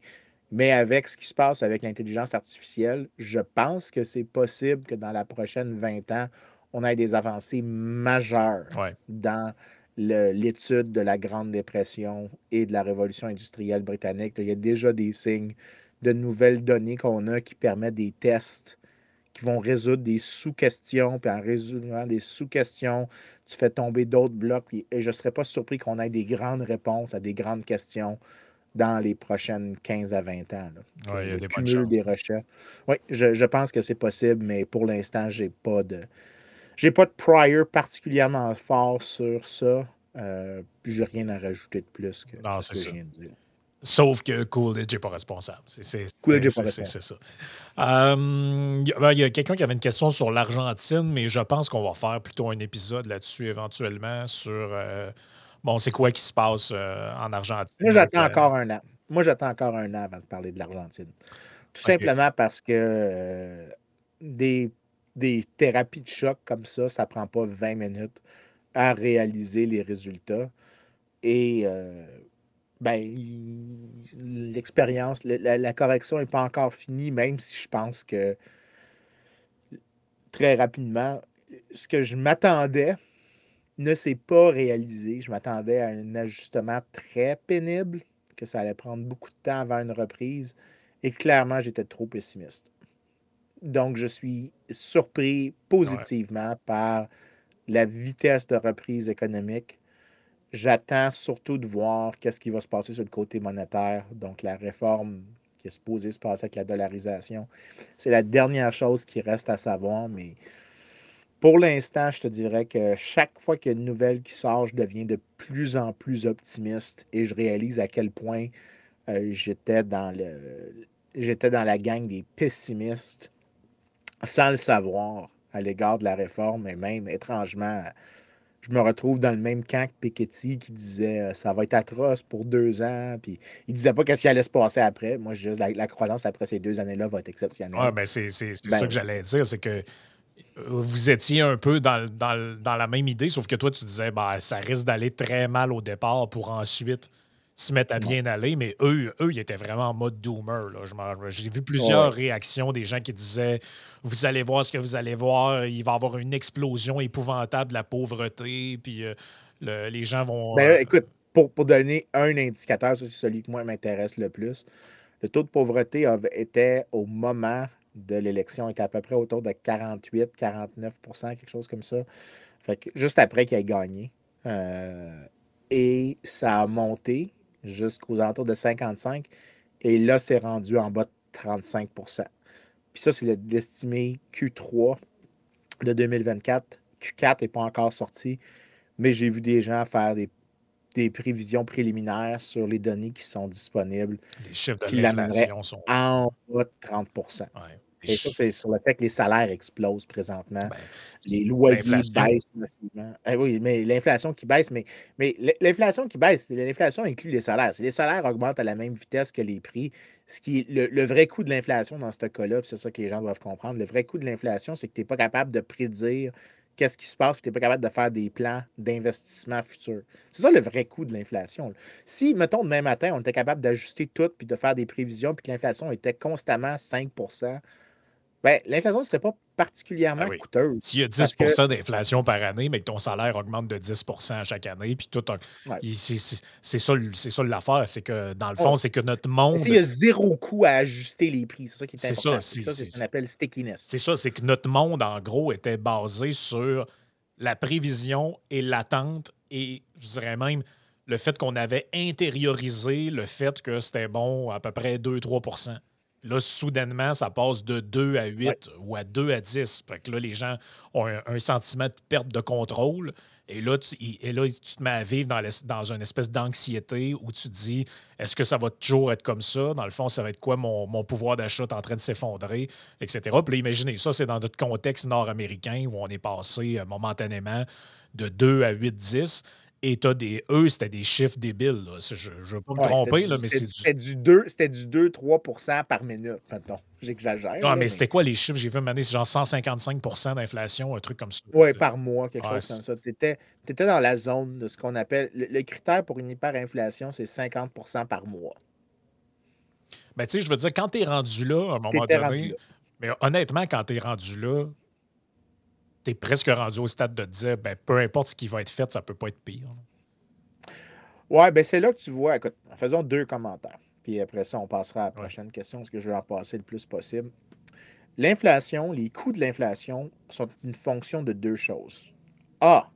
Mais avec ce qui se passe avec l'intelligence artificielle, je pense que c'est possible que dans la prochaine 20 ans, on ait des avancées majeures Ouais. dans l'étude de la Grande Dépression et de la Révolution industrielle britannique. Il y a déjà des signes de nouvelles données qu'on a qui permettent des tests qui vont résoudre des sous-questions, puis en résolvant des sous-questions, tu fais tomber d'autres blocs, et je ne serais pas surpris qu'on ait des grandes réponses à des grandes questions dans les prochaines 15 à 20 ans. Là, Ouais, il y a le des bonnes cumul chances. des recherches. Oui, je pense que c'est possible, mais pour l'instant, j'ai pas de prior particulièrement fort sur ça. Puis j'ai rien à rajouter de plus que Non, ce c'est que je ça. viens de dire. Sauf que Coolidge n'est pas responsable. Cool, j'ai pas répondu. C'est ça. Il y a quelqu'un qui avait une question sur l'Argentine, mais je pense qu'on va faire plutôt un épisode là-dessus éventuellement sur bon, c'est quoi qui se passe en Argentine Moi, avec j'attends encore un an. Moi, j'attends encore un an avant de parler de l'Argentine. Tout OK. simplement parce que des, des thérapies de choc comme ça prend pas 20 minutes à réaliser les résultats. Et ben, l'expérience, la correction n'est pas encore finie, même si je pense que très rapidement, ce que je m'attendais ne s'est pas réalisé. Je m'attendais à un ajustement très pénible, que ça allait prendre beaucoup de temps avant une reprise. Et clairement, j'étais trop pessimiste. Donc, je suis surpris Ouais. positivement par la vitesse de reprise économique. J'attends surtout de voir qu'est-ce qui va se passer sur le côté monétaire. Donc, la réforme qui est supposée se passer avec la dollarisation. C'est la dernière chose qui reste à savoir, mais pour l'instant, je te dirais que chaque fois qu'il y a une nouvelle qui sort, je deviens de plus en plus optimiste et je réalise à quel point j'étais dans la gang des pessimistes sans le savoir à l'égard de la réforme et même étrangement, je me retrouve dans le même camp que Piketty qui disait ça va être atroce pour 2 ans. Puis il disait pas qu'est-ce qui allait se passer après. Moi, je dis la croissance après ces 2 années-là va être exceptionnelle. Ouais, ben c'est ça que Ben, j'allais dire, c'est que vous étiez un peu dans la même idée, sauf que toi, tu disais, bah, ça risque d'aller très mal au départ pour ensuite se mettre à non. bien aller, mais eux, ils étaient vraiment en mode doomer. Là. J'ai vu plusieurs Ouais. réactions des gens qui disaient, vous allez voir ce que vous allez voir, il va y avoir une explosion épouvantable de la pauvreté, puis les gens vont... Ben là, écoute, pour donner un indicateur, ça c'est celui que moi m'intéresse le plus. Le taux de pauvreté était au moment de l'élection, était à peu près autour de 48-49%, quelque chose comme ça. Fait que juste après qu'il ait gagné. Et ça a monté jusqu'aux alentours de 55. Et là, c'est rendu en bas de 35%. Puis ça, c'est l'estimé Q3 de 2024. Q4 n'est pas encore sorti, mais j'ai vu des gens faire des prévisions préliminaires sur les données qui sont disponibles Les chiffres de qui l'amèneraient l'inflation sont... en bas de 30%. Ouais. Et ça, c'est sur le fait que les salaires explosent présentement. Ben, Les loyers l'inflation, baissent massivement. Oui, mais l'inflation qui baisse, mais l'inflation qui baisse, l'inflation inclut les salaires. Si les salaires augmentent à la même vitesse que les prix, ce qui est le vrai coût de l'inflation dans ce cas-là, puis c'est ça que les gens doivent comprendre, le vrai coût de l'inflation, c'est que tu n'es pas capable de prédire qu'est-ce qui se passe, puis tu n'es pas capable de faire des plans d'investissement futur. C'est ça le vrai coût de l'inflation. Si, mettons, demain matin, on était capable d'ajuster tout, puis de faire des prévisions, puis que l'inflation était constamment 5%, ben, l'inflation ne serait pas ben particulièrement oui. coûteuse. S'il y a Parce 10 que, d'inflation par année, mais que ton salaire augmente de 10 à chaque année, puis ouais, c'est ça l'affaire, c'est que dans le fond, oh, c'est que notre mais s'il monde, y a zéro coût à ajuster les prix, c'est ça qui est c'est ça, important. Puis ça, c'est ce qu'on appelle stickiness. c'est ça, c'est que notre monde, en gros, était basé sur la prévision et l'attente et je dirais même le fait qu'on avait intériorisé le fait que c'était bon à peu près 2-3. Là, soudainement, ça passe de 2 à Ouais. 8 ou à 2 à 10. Fait que là, les gens ont un sentiment de perte de contrôle. Et là, tu te mets à vivre dans une espèce d'anxiété où tu te dis, est-ce que ça va toujours être comme ça? Dans le fond, ça va être quoi mon pouvoir d'achat est en train de s'effondrer, etc. Puis là, imaginez, ça, c'est dans notre contexte nord-américain où on est passé momentanément de 2 à 8-10. Et eux, c'était des chiffres débiles. Là. Je ne veux pas me Ouais, tromper, là, mais c'est du... c'était du 2-3% par minute, mettons. J'exagère, Non, là, mais mais c'était quoi les chiffres? J'ai vu une année, c'est genre 155 d'inflation, un truc comme ça. ouais, par mois, quelque Ouais, chose comme ça. Tu étais dans la zone de ce qu'on appelle. Le critère pour une hyperinflation, c'est 50% par mois. ben, tu sais, je veux dire, quand tu es rendu là, à un Tu moment étais rendu donné, là. mais honnêtement, quand tu es rendu là, tu es presque rendu au stade de te dire, ben, peu importe ce qui va être fait, ça peut pas être pire. Ouais, ben c'est là que tu vois. Écoute, faisons 2 commentaires. Puis après ça, on passera à la Ouais. prochaine question, parce que je vais en passer le plus possible. L'inflation, les coûts de l'inflation sont une fonction de 2 choses. A,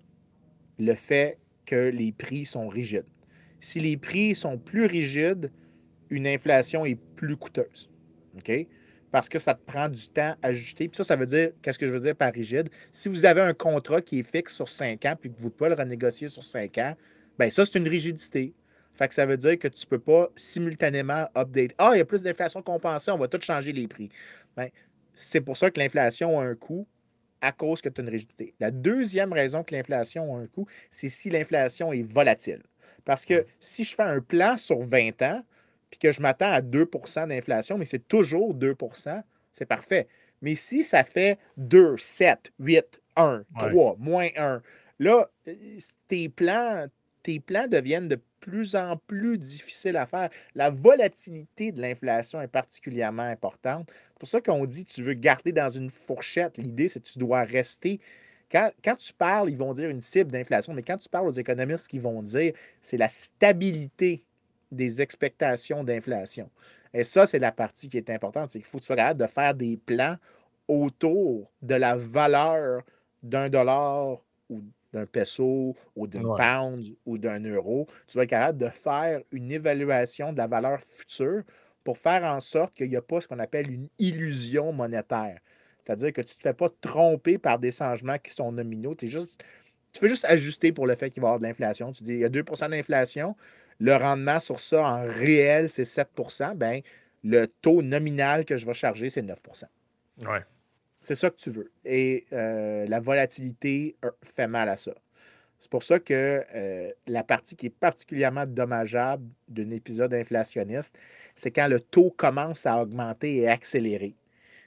le fait que les prix sont rigides. Si les prix sont plus rigides, une inflation est plus coûteuse. OK? Parce que ça te prend du temps à ajuster. Puis ça veut dire, qu'est-ce que je veux dire par rigide? Si vous avez un contrat qui est fixe sur 5 ans, puis que vous ne pouvez pas le renégocier sur 5 ans, bien ça, c'est une rigidité. Fait que ça veut dire que tu ne peux pas simultanément update. Ah, il y a plus d'inflation compensée, on va tout changer les prix. Bien, c'est pour ça que l'inflation a un coût à cause que tu as une rigidité. La deuxième raison que l'inflation a un coût, c'est si l'inflation est volatile. Parce que si je fais un plan sur 20 ans, puis que je m'attends à 2% d'inflation, mais c'est toujours 2%, c'est parfait. Mais si ça fait 2, 7, 8, 1, Ouais. 3, moins 1, là, tes plans, tes plans deviennent de plus en plus difficiles à faire. La volatilité de l'inflation est particulièrement importante. C'est pour ça qu'on dit que tu veux garder dans une fourchette. L'idée, c'est que tu dois rester. Quand tu parles, ils vont dire une cible d'inflation, mais quand tu parles aux économistes, ce qu'ils vont dire, c'est la stabilité des expectations d'inflation. Et ça, c'est la partie qui est importante. C'est qu'il faut que tu sois capable de faire des plans autour de la valeur d'un dollar ou d'un peso ou d'une Ouais. pound ou d'un euro. Tu dois être capable de faire une évaluation de la valeur future pour faire en sorte qu'il n'y a pas ce qu'on appelle une illusion monétaire. C'est-à-dire que tu ne te fais pas tromper par des changements qui sont nominaux. Tu fais juste ajuster pour le fait qu'il va y avoir de l'inflation. Tu dis, il y a 2% d'inflation, le rendement sur ça en réel, c'est 7%. Ben, le taux nominal que je vais charger, c'est 9%. Ouais. C'est ça que tu veux. Et la volatilité fait mal à ça. C'est pour ça que la partie qui est particulièrement dommageable d'un épisode inflationniste, c'est quand le taux commence à augmenter et accélérer.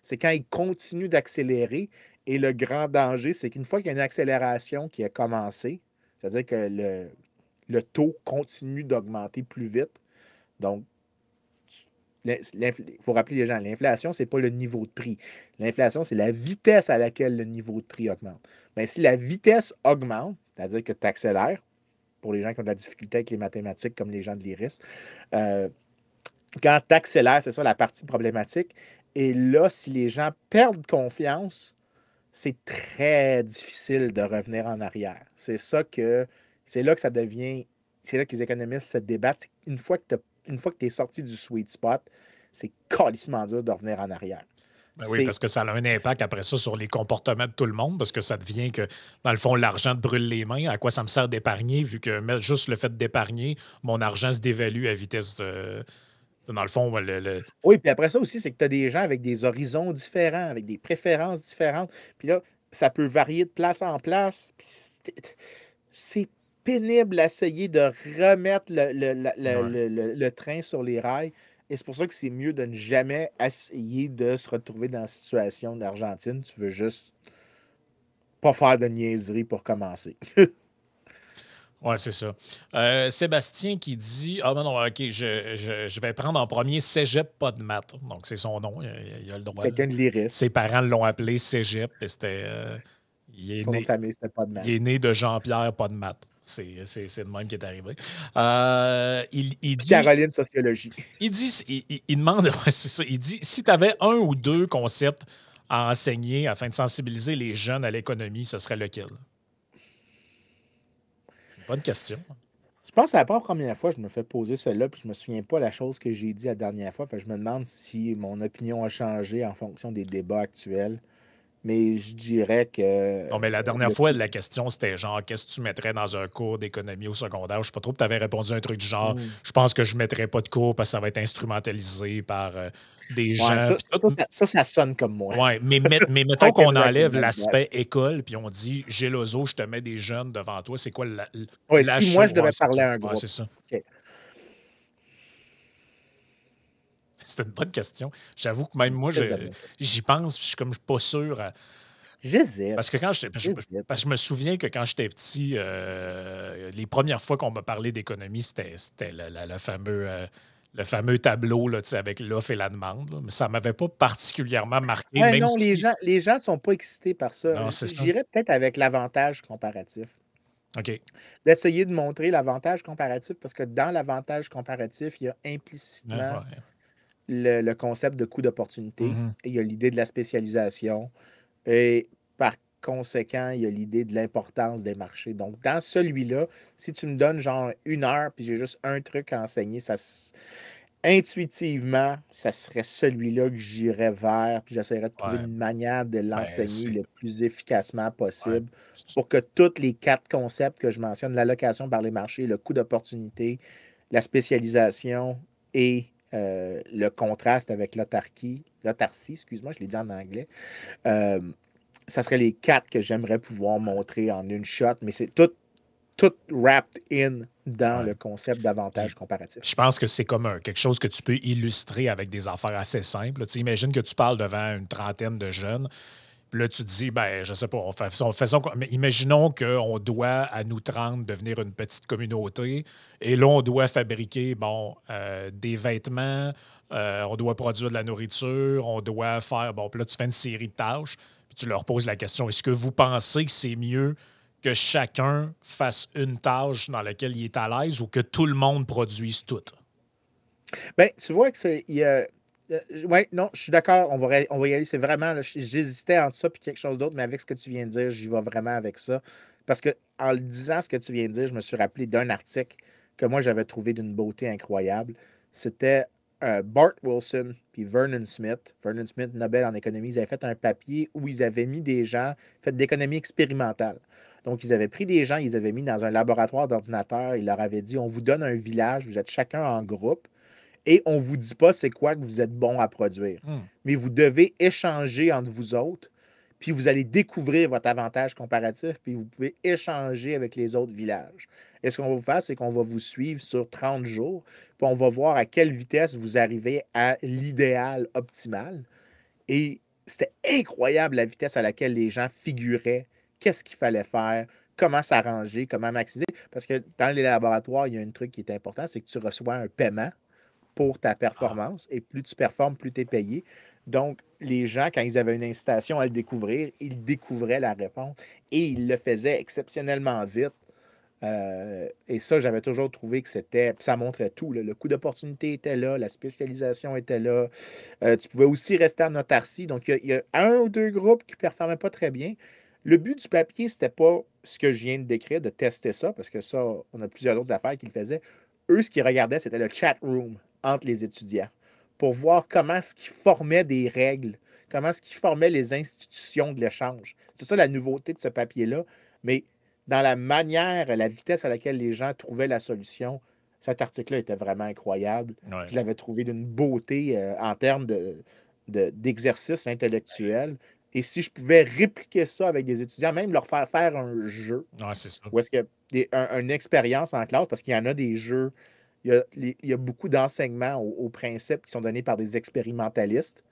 C'est quand il continue d'accélérer et le grand danger, c'est qu'une fois qu'il y a une accélération qui a commencé, c'est-à-dire que le taux continue d'augmenter plus vite. Donc, il faut rappeler les gens, l'inflation, ce n'est pas le niveau de prix. L'inflation, c'est la vitesse à laquelle le niveau de prix augmente. Mais si la vitesse augmente, c'est-à-dire que tu accélères, pour les gens qui ont de la difficulté avec les mathématiques, comme les gens de l'IRIS, quand tu accélères, c'est ça la partie problématique. Et là, si les gens perdent confiance, c'est très difficile de revenir en arrière. C'est là que ça devient, c'est là que les économistes se débattent. Une fois que tu es sorti du sweet spot, c'est calissement dur de revenir en arrière. Ben oui, parce que ça a un impact après ça sur les comportements de tout le monde, parce que ça devient que, dans le fond, l'argent te brûle les mains. À quoi ça me sert d'épargner, vu que juste le fait d'épargner, mon argent se dévalue à vitesse. Dans le fond, Oui, puis après ça aussi, c'est que tu as des gens avec des horizons différents, avec des préférences différentes. Puis là, ça peut varier de place en place. C'est pénible d'essayer de remettre le train sur les rails. Et c'est pour ça que c'est mieux de ne jamais essayer de se retrouver dans la situation d'Argentine. Tu veux juste pas faire de niaiserie pour commencer. Oui, c'est ça. Sébastien qui dit ah, ben non, OK, je vais prendre en premier Cégep, pas de maths. Donc, c'est son nom. Il a le droit. Quelqu'un de l'IRIS. Ses parents l'ont appelé Cégep. Et c'était. Son nom de famille, c'était pas de maths. Il est né de Jean-Pierre, pas de maths. C'est le même qui est arrivé. Il dit. Caroline, sociologie. Il demande. C'est ça. Il dit si tu avais un ou deux concepts à enseigner afin de sensibiliser les jeunes à l'économie, ce serait lequel? Bonne question. Je pense que c'est la première fois que je me fais poser celle-là, puis je me souviens pas la chose que j'ai dit la dernière fois. Fait que je me demande si mon opinion a changé en fonction des débats actuels. Mais je dirais que. Non, mais la dernière fois, la question, c'était genre, qu'est-ce que tu mettrais dans un cours d'économie au secondaire? Je ne sais pas trop, tu avais répondu un truc du genre, je pense que je ne mettrais pas de cours parce que ça va être instrumentalisé par des gens. Ça sonne comme moi. Oui, mais mettons qu'on enlève l'aspect école, puis on dit, Gélozo, je te mets des jeunes devant toi. C'est quoi la si moi, je devais parler à un groupe. c'est ça. Okay. C'est une bonne question. J'avoue que même moi, j'y pense, puis je suis comme pas sûr. J'hésite. Parce que je me souviens que quand j'étais petit, les premières fois qu'on m'a parlé d'économie, c'était le fameux tableau là, avec l'offre et la demande. Là. Mais ça ne m'avait pas particulièrement marqué. Ouais, non, les gens ne sont pas excités par ça. Non, j'irais peut-être avec l'avantage comparatif. OK. D'essayer de montrer l'avantage comparatif, parce que dans l'avantage comparatif, il y a implicitement le concept de coût d'opportunité. Et il y a l'idée de la spécialisation. Et par conséquent, il y a l'idée de l'importance des marchés. Donc, dans celui-là, si tu me donnes genre 1 heure puis j'ai juste un truc à enseigner, intuitivement, ça serait celui-là que j'irais vers, puis j'essaierais de trouver une manière de l'enseigner le plus efficacement possible pour que tous les 4 concepts que je mentionne, l'allocation par les marchés, le coût d'opportunité, la spécialisation et le contraste avec l'autarcie, excuse-moi, je l'ai dit en anglais, ça serait les 4 que j'aimerais pouvoir montrer en une shot, mais c'est tout wrapped in dans le concept d'avantage comparatif. Je pense que c'est comme quelque chose que tu peux illustrer avec des affaires assez simples. Tu imagines que tu parles devant une trentaine de jeunes. Puis là, tu te dis, ben, je sais pas, mais imaginons qu'on doit, à nous 30, devenir une petite communauté. Et là, on doit fabriquer, des vêtements, on doit produire de la nourriture, on doit faire, puis là, tu fais une série de tâches. Puis tu leur poses la question, est-ce que vous pensez que c'est mieux que chacun fasse une tâche dans laquelle il est à l'aise ou que tout le monde produise tout? Bien, tu vois que c'est. Oui, non, je suis d'accord, on va y aller. C'est vraiment, j'hésitais entre ça et quelque chose d'autre, mais avec ce que tu viens de dire, j'y vais vraiment avec ça. Parce que en le disant ce que tu viens de dire, je me suis rappelé d'un article que moi j'avais trouvé d'une beauté incroyable. C'était Bart Wilson puis Vernon Smith. Vernon Smith, Nobel en économie, ils avaient fait un papier où ils avaient mis des gens, fait de l'économie expérimentale. Donc, ils avaient pris des gens, ils avaient mis dans un laboratoire d'ordinateur, ils leur avaient dit, on vous donne un village, vous êtes chacun en groupe, et on ne vous dit pas c'est quoi que vous êtes bon à produire. Mais vous devez échanger entre vous autres, puis vous allez découvrir votre avantage comparatif, puis vous pouvez échanger avec les autres villages. Et ce qu'on va vous faire, c'est qu'on va vous suivre sur 30 jours, puis on va voir à quelle vitesse vous arrivez à l'idéal optimal. Et c'était incroyable la vitesse à laquelle les gens figuraient, qu'est-ce qu'il fallait faire, comment s'arranger, comment maximiser. Parce que dans les laboratoires, il y a un truc qui est important, c'est que tu reçois un paiement pour ta Ah, performance. Et plus tu performes, plus tu es payé. Donc, les gens, quand ils avaient une incitation à le découvrir, ils découvraient la réponse et ils le faisaient exceptionnellement vite. Et ça, j'avais toujours trouvé que c'était. Ça montrait tout, là. Le coût d'opportunité était là, la spécialisation était là. Tu pouvais aussi rester en autarcie. Donc, il y a un ou deux groupes qui ne performaient pas très bien. Le but du papier, c'était pas ce que je viens de décrire, de tester ça, parce que ça, on a plusieurs autres affaires qui le faisaient. Eux, ce qu'ils regardaient, c'était le chat room entre les étudiants pour voir comment est-ce qu'ils formaient des règles, comment est-ce qu'ils formaient les institutions de l'échange. C'est ça la nouveauté de ce papier-là. Mais dans la manière, la vitesse à laquelle les gens trouvaient la solution, cet article-là était vraiment incroyable. ouais. Je l'avais trouvé d'une beauté en termes d'exercice intellectuel. Et si je pouvais répliquer ça avec des étudiants, même leur faire faire un jeu, Ouais, c'est ça. ou est-ce qu'il y a une expérience en classe, parce qu'il y en a des jeux, il y a beaucoup d'enseignements aux principes qui sont donnés par des expérimentalistes,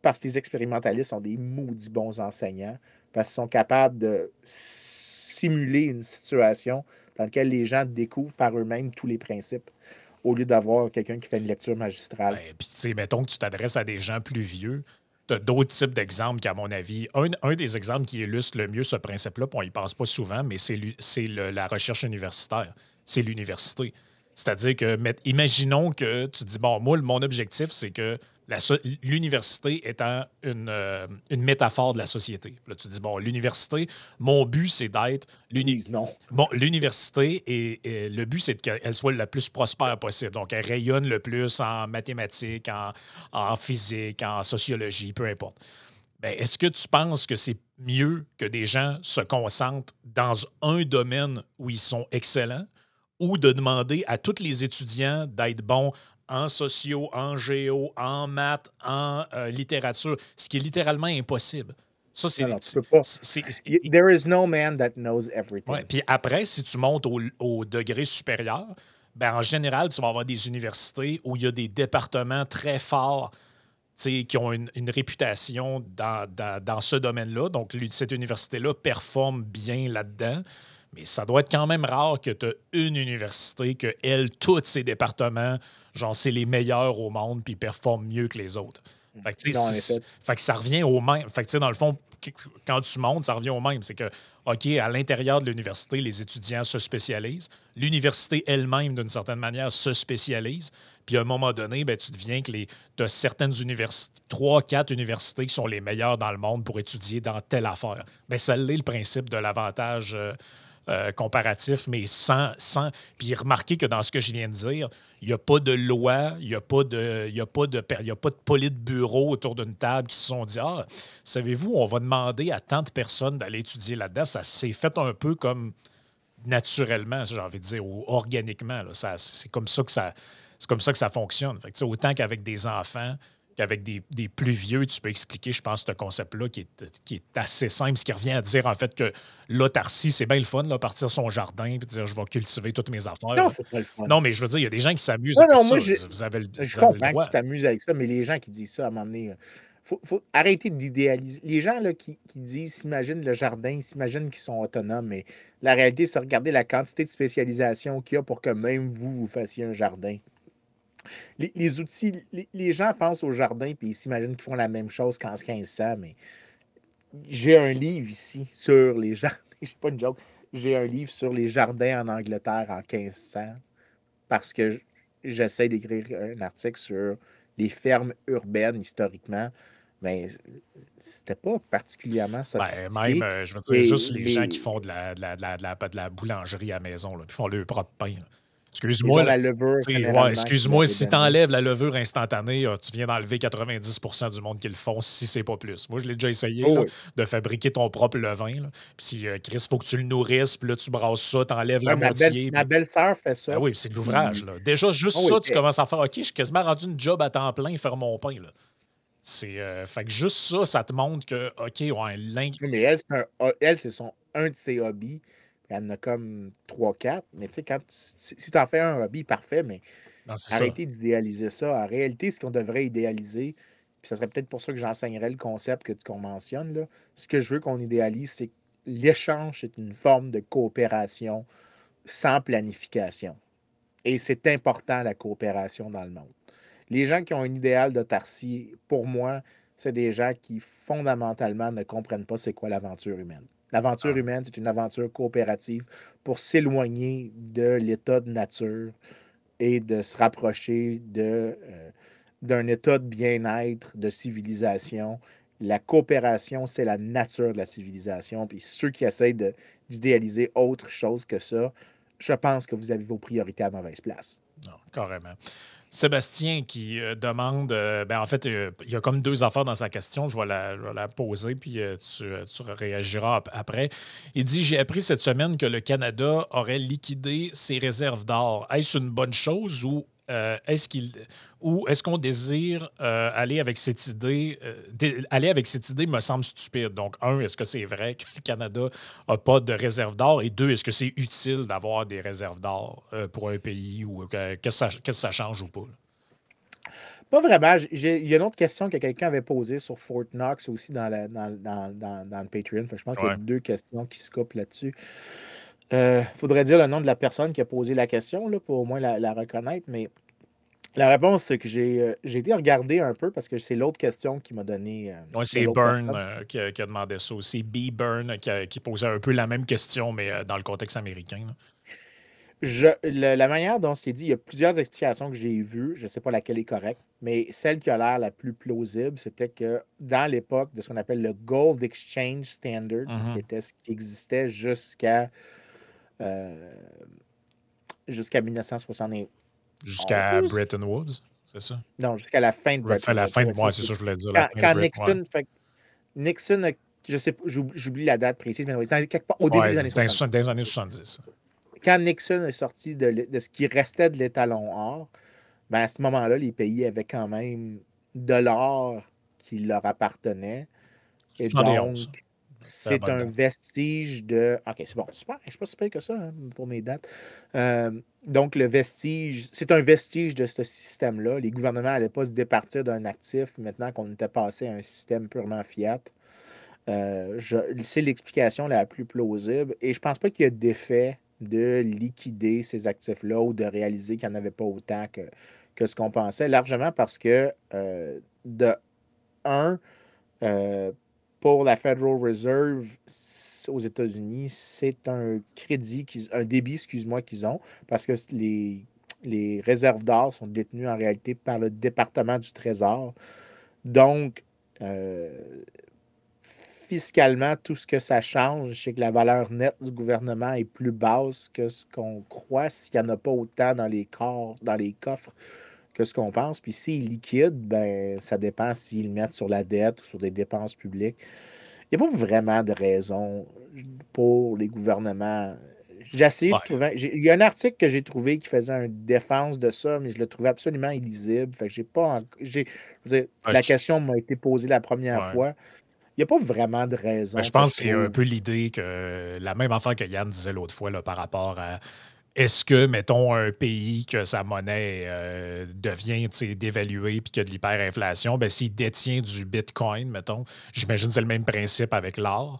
parce que les expérimentalistes sont des maudits bons enseignants, parce qu'ils sont capables de simuler une situation dans laquelle les gens découvrent par eux-mêmes tous les principes, au lieu d'avoir quelqu'un qui fait une lecture magistrale. Ben, puis, tu sais, mettons que tu t'adresses à des gens plus vieux, tu as d'autres types d'exemples qu'à mon avis, un des exemples qui illustre le mieux ce principe-là, puis on y pense pas souvent, mais c'est la recherche universitaire. C'est l'université. C'est-à-dire que, imaginons que tu dis, bon, moi, mon objectif, c'est que l'université étant une métaphore de la société. Puis là, tu dis, bon, l'université, mon but, c'est d'être Ils disent non. Bon, l'université, et le but, c'est qu'elle soit la plus prospère possible. Donc, elle rayonne le plus en mathématiques, en physique, en sociologie, peu importe. Ben, est-ce que tu penses que c'est mieux que des gens se concentrent dans un domaine où ils sont excellents ou de demander à tous les étudiants d'être bons en socio, en géo, en maths, en littérature, ce qui est littéralement impossible? Ça, Non, non, tu peux pas. There is no man that knows everything. Ouais, puis après, si tu montes au degré supérieur, ben en général, tu vas avoir des universités où il y a des départements très forts, tu sais, qui ont une réputation dans ce domaine-là. Donc, cette université-là performe bien là-dedans. Mais ça doit être quand même rare que tu as une université que, elle, tous ses départements, genre, c'est les meilleurs au monde, puis ils performent mieux que les autres. Fait que, tu sais, Non, en effet. fait que ça revient au même. Fait que, tu sais, dans le fond, quand tu montes, ça revient au même. C'est que, OK, à l'intérieur de l'université, les étudiants se spécialisent. L'université elle-même, d'une certaine manière, se spécialise. Puis à un moment donné, ben, tu deviens que tu as certaines universités, 3, 4 universités qui sont les meilleures dans le monde pour étudier dans telle affaire. Bien, ça l'est le principe de l'avantage comparatif, mais sans. Puis remarquez que dans ce que je viens de dire, il n'y a pas de loi, il n'y a pas de politburo autour d'une table qui se sont dit ah, savez-vous, on va demander à tant de personnes d'aller étudier là-dedans. Ça s'est fait un peu comme naturellement, j'ai envie de dire, ou organiquement. Là. C'est comme ça que ça fonctionne. Fait que, tu sais, autant qu'avec des enfants, qu'avec des plus vieux, tu peux expliquer, je pense, ce concept-là qui est assez simple, ce qui revient à dire, en fait, que l'autarcie, c'est bien le fun, là, partir son jardin et dire, je vais cultiver toutes mes affaires. Non, Là. c'est pas le fun. Non, mais je veux dire, il y a des gens qui s'amusent Non, avec non, ça. moi, Vous avez le je droit. comprends que tu t'amuses avec ça, mais les gens qui disent ça, à un moment donné, faut arrêter d'idéaliser. Les gens là, qui disent, s'imaginent le jardin, ils s'imaginent qu'ils sont autonomes, mais la réalité, c'est regarder la quantité de spécialisation qu'il y a pour que même vous fassiez un jardin. Les outils, les gens pensent au jardin puis ils s'imaginent qu'ils font la même chose qu'en 1500, mais j'ai un livre ici sur les jardins. C'est pas une joke. J'ai un livre sur les jardins en Angleterre en 1500 parce que j'essaie d'écrire un article sur les fermes urbaines historiquement. Mais c'était pas particulièrement Ben, sophistiqué. même, je veux dire, juste les gens qui font de la boulangerie à la maison, là, puis font leur propre pain. Là. Ils Excuse-moi, ont là. la levure, Ouais, généralement, qui leur excuse-moi, est si tu donnée. enlèves la levure instantanée, tu viens d'enlever 90% du monde qui le font, si c'est pas plus. Moi, je l'ai déjà essayé Oh là, oui. de fabriquer ton propre levain. Là. Puis, Chris, il faut que tu le nourrisses, puis là, tu brasses ça, tu enlèves la Ouais, moitié. ma Puis... belle-sœur fait Ben ça. oui, puis c'est de l'ouvrage. Puis, Là. Déjà, juste oh oui, ça, tu commences à faire OK, je suis quasiment rendu une job à temps plein, faire mon pain. Là. Fait que juste ça, ça te montre que, OK, ouais, Oui, mais elle, c'est un de ses hobbies. Elle en a comme 3-4. Mais tu sais, si tu en fais un hobby, parfait, mais non, c'est ça. arrêtez d'idéaliser ça. En réalité, ce qu'on devrait idéaliser, puis ça serait peut-être pour ça que j'enseignerais le concept qu'on mentionne, là. Ce que je veux qu'on idéalise, c'est que l'échange, c'est une forme de coopération sans planification. Et c'est important, la coopération dans le monde. Les gens qui ont un idéal d'autarcie, pour moi, c'est des gens qui fondamentalement ne comprennent pas c'est quoi l'aventure humaine. L'aventure Ah, humaine, c'est une aventure coopérative pour s'éloigner de l'état de nature et de se rapprocher d'un état de bien-être, de civilisation. La coopération, c'est la nature de la civilisation. Puis ceux qui essayent d'idéaliser autre chose que ça, je pense que vous avez vos priorités à mauvaise place. non, carrément. Sébastien qui demande, ben en fait, il y a comme deux affaires dans sa question. Je vais la poser, puis tu réagiras après. Il dit, j'ai appris cette semaine que le Canada aurait liquidé ses réserves d'or. Est-ce une bonne chose ou est-ce qu'on désire aller avec cette idée? Aller avec cette idée me semble stupide. Donc, un, est-ce que c'est vrai que le Canada n'a pas de réserves d'or? Et deux, est-ce que c'est utile d'avoir des réserves d'or pour un pays ou qu'est-ce que ça change ou pas? Là? Pas vraiment. Il y a une autre question que quelqu'un avait posée sur Fort Knox aussi dans le Patreon. Fait que je pense qu'il y a Ouais. deux questions qui se coupent là-dessus. Il faudrait dire le nom de la personne qui a posé la question là, pour au moins la reconnaître. Mais la réponse, c'est que j'ai été regarder un peu parce que c'est l'autre question qui m'a donné Ouais, de c'est l'autre Byrne personne. qui a demandé ça aussi. B. Byrne qui posait un peu la même question, mais dans le contexte américain. Là. La manière dont c'est dit, il y a plusieurs explications que j'ai vues. Je ne sais pas laquelle est correcte, mais celle qui a l'air la plus plausible, c'était que dans l'époque de ce qu'on appelle le Gold Exchange Standard, qui Mhm. était ce qui existait euh, jusqu'à 1971. Jusqu'à Bretton Woods, c'est ça? Non, jusqu'à la fin de Fait Bretton la Woods. fin de moi, c'est ça que je voulais dire. La fin de Quand Bretton, ouais. Nixon, je sais pas, j'oublie la date précise, mais quelque part au début Ouais, des années 60. dans les années 70. Quand Nixon est sorti de ce qui restait de l'étalon or, ben à ce moment-là, les pays avaient quand même de l'or qui leur appartenait. Et 71. donc, C'est la c'est bonne un date. vestige de. OK, c'est bon, super. Je ne suis pas si pire que ça hein, pour mes dates. Donc, c'est un vestige de ce système-là. Les gouvernements n'allaient pas se départir d'un actif maintenant qu'on était passé à un système purement fiat. C'est l'explication la plus plausible. Et je pense pas qu'il y a d'effet de liquider ces actifs-là ou de réaliser qu'il n'y en avait pas autant que ce qu'on pensait, largement parce que, de un, euh, pour la Federal Reserve aux États-Unis, c'est un crédit, un débit, excuse-moi, qu'ils ont, parce que les réserves d'or sont détenues en réalité par le département du Trésor. Donc, euh, fiscalement, tout ce que ça change, c'est que la valeur nette du gouvernement est plus basse que ce qu'on croit s'il n'y en a pas autant dans les coffres que ce qu'on pense. Puis s'ils liquident, ben, ça dépend s'ils le mettent sur la dette ou sur des dépenses publiques. Il n'y a pas vraiment de raison pour les gouvernements. J'ai essayé de Ouais. trouver. Il y a un article que j'ai trouvé qui faisait une défense de ça, mais je le trouvais absolument illisible. Fait que j'ai pas. Je veux dire, Ouais, la question m'a été posée la première ouais. fois. Il n'y a pas vraiment de Ben, raison je que pense je que c'est un trouve. peu l'idée que la même affaire que Yann disait l'autre fois là, par rapport à est-ce que, mettons, un pays que sa monnaie devient dévaluée puis qu'il y a de l'hyperinflation, ben, s'il détient du Bitcoin, mettons, j'imagine que c'est le même principe avec l'or.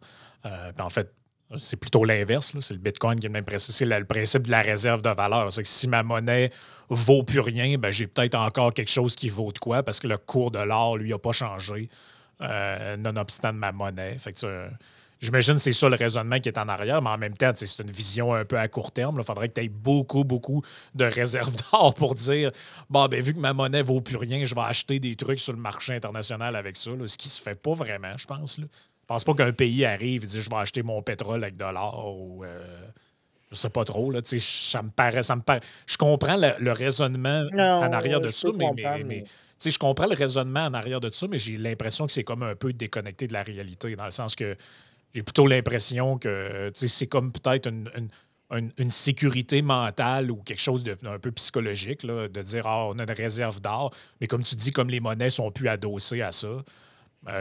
En fait, c'est plutôt l'inverse. Là. C'est le Bitcoin qui est le même principe. C'est le principe de la réserve de valeur. C'est que si ma monnaie vaut plus rien, ben, j'ai peut-être encore quelque chose qui vaut de quoi parce que le cours de l'or, lui, n'a pas changé, nonobstant de ma monnaie. Fait que, j'imagine que c'est ça le raisonnement qui est en arrière, mais en même temps, c'est une vision un peu à court terme. Il faudrait que tu aies beaucoup, beaucoup de réserves d'or pour dire bon, ben, vu que ma monnaie vaut plus rien, je vais acheter des trucs sur le marché international avec ça. Là, ce qui se fait pas vraiment, je pense. Là. Je pense pas qu'un pays arrive et dit je vais acheter mon pétrole avec de l'or ou je sais pas trop. Là, ça me paraît. Je comprends le raisonnement en arrière Non, de je ça, peux comprendre, mais mais je comprends le raisonnement en arrière de ça, mais j'ai l'impression que c'est comme un peu déconnecté de la réalité, dans le sens que j'ai plutôt l'impression que c'est comme peut-être une sécurité mentale ou quelque chose d'un peu psychologique, là, de dire, ah, on a une réserve d'or. Mais comme tu dis, comme les monnaies sont plus adossées à ça,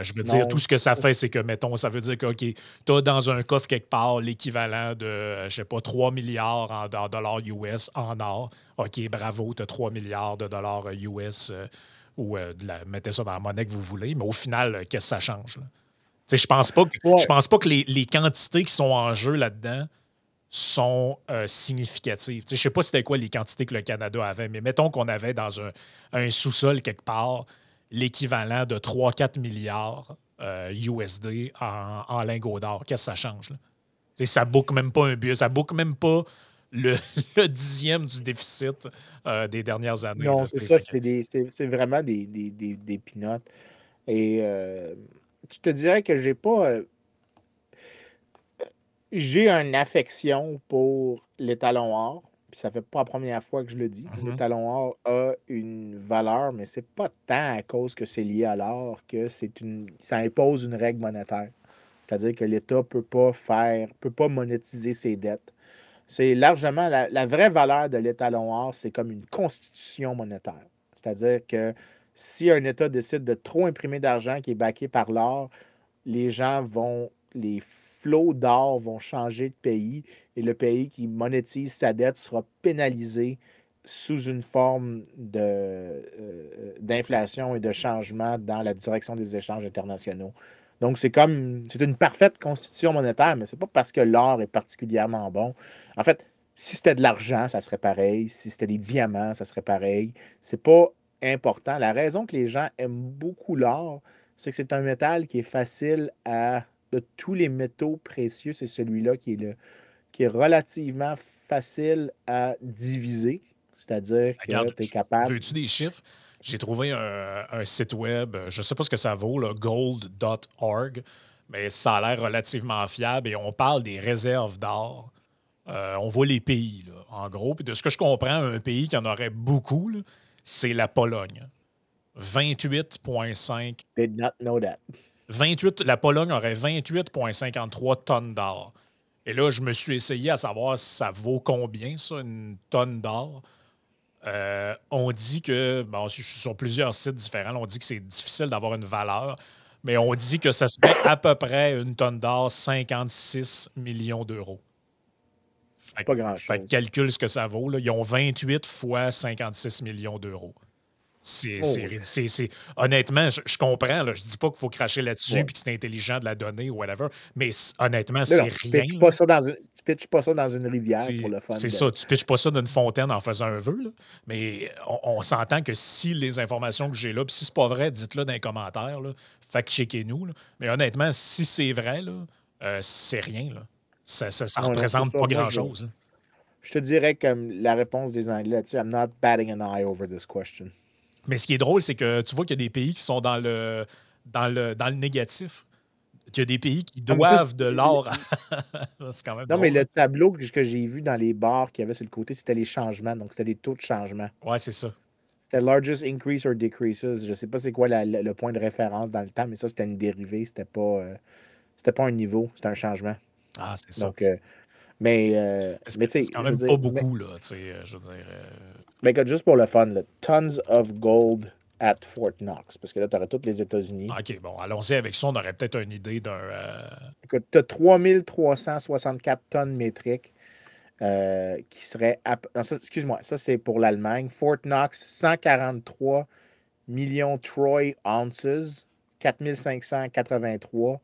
je veux dire, tout Non. ce que ça fait, c'est que, mettons, ça veut dire que, OK, tu as dans un coffre quelque part l'équivalent de, je sais pas, 3 milliards en dollars US en or. OK, bravo, tu as 3 milliards de dollars US ou mettez ça dans la monnaie que vous voulez. Mais au final, qu'est-ce que ça change? Là? Tu sais, je Ouais. pense pas que les quantités qui sont en jeu là-dedans sont significatives. Tu sais, je sais pas c'était quoi les quantités que le Canada avait, mais mettons qu'on avait dans un sous-sol quelque part l'équivalent de 3-4 milliards USD en lingots d'or. Qu'est-ce que ça change? Là? Tu sais, ça boucle même pas un but, ça boucle même pas le, le dixième du déficit des dernières années. Non, Là, c'est tu sais. ça, Fait que- c'est vraiment des peanuts. Et je te dirais que j'ai une affection pour l'étalon or. Puis ça fait pas la première fois que je le dis. Mhm. L'étalon or a une valeur, mais c'est pas tant à cause que c'est lié à l'or que ça impose une règle monétaire. C'est-à-dire que l'État peut pas monétiser ses dettes. C'est largement la vraie valeur de l'étalon or, c'est comme une constitution monétaire. C'est-à-dire que si un État décide de trop imprimer d'argent qui est backé par l'or, les flots d'or vont changer de pays et le pays qui monétise sa dette sera pénalisé sous une forme d'inflation et de changement dans la direction des échanges internationaux. Donc, c'est une parfaite constitution monétaire, mais c'est pas parce que l'or est particulièrement bon. En fait, si c'était de l'argent, ça serait pareil. Si c'était des diamants, ça serait pareil. C'est pas important. La raison que les gens aiment beaucoup l'or, c'est que c'est un métal qui est facile à. De tous les métaux précieux, c'est celui-là qui est relativement facile à diviser. C'est-à-dire que Regarde, tu es capable. veux-tu des chiffres? J'ai trouvé un site web, je ne sais pas ce que ça vaut, là, gold.org, mais ça a l'air relativement fiable et on parle des réserves d'or. On voit les pays, là, en gros. Puis de ce que je comprends, un pays qui en aurait beaucoup, là, c'est la Pologne. 28,5. Did not know that. 28, la Pologne aurait 28,53 tonnes d'or. Et là, je me suis essayé à savoir si ça vaut combien, ça, une tonne d'or. On dit que, bon, je suis sur plusieurs sites différents, on dit que c'est difficile d'avoir une valeur, mais on dit que ça serait à peu près une tonne d'or, 56 millions d'euros. C'est Fait, pas fait que grand-chose. calcule ce que ça vaut. Là. Ils ont 28 fois 56 millions d'euros. Oh, Honnêtement, je comprends. Là, je dis pas qu'il faut cracher là-dessus et ouais. que c'est intelligent de la donner ou whatever, mais honnêtement, Non, c'est non, rien. Là. tu pitches pas ça dans une rivière pour le fun C'est de. ça, tu pitches pas ça d'une fontaine en faisant un vœu, là. Mais on s'entend que si les informations que j'ai là, puis si c'est pas vrai, dites-le dans les commentaires, là, fact-checkez-nous. Là. Mais honnêtement, si c'est vrai, là, c'est rien. Là. Ça Non, non, c'est représente ça. pas Moi, grand-chose. Là. je te dirais comme la réponse des Anglais là-dessus, I'm not batting an eye over this question. Mais ce qui est drôle, c'est que tu vois qu'il y a des pays qui sont dans le négatif. Qu'il y a des pays qui Non, mais ça, doivent de l'or. C'est quand même non, mais drôle. le Hein. tableau que j'ai vu dans les bars qu'il y avait sur le côté, c'était les changements. Donc, c'était des taux de changement. Ouais, c'est ça. C'était largest increase or decreases. Je ne sais pas c'est quoi le point de référence dans le temps, mais ça, c'était une dérivée. C'était pas un niveau, c'était un changement. Ah, c'est ça. Donc, mais, C'est mais tu sais, c'est quand je veux même dire, pas beaucoup, là. Tu sais, je veux dire. mais écoute, juste pour le fun, là, tons of gold at Fort Knox, parce que là, tu aurais tous les États-Unis. OK, bon, allons-y avec ça. On aurait peut-être une idée d'un. Écoute, tu as 3364 tonnes métriques qui seraient. Non, excuse-moi, ça c'est pour l'Allemagne. Fort Knox, 143 millions Troy ounces, 4583,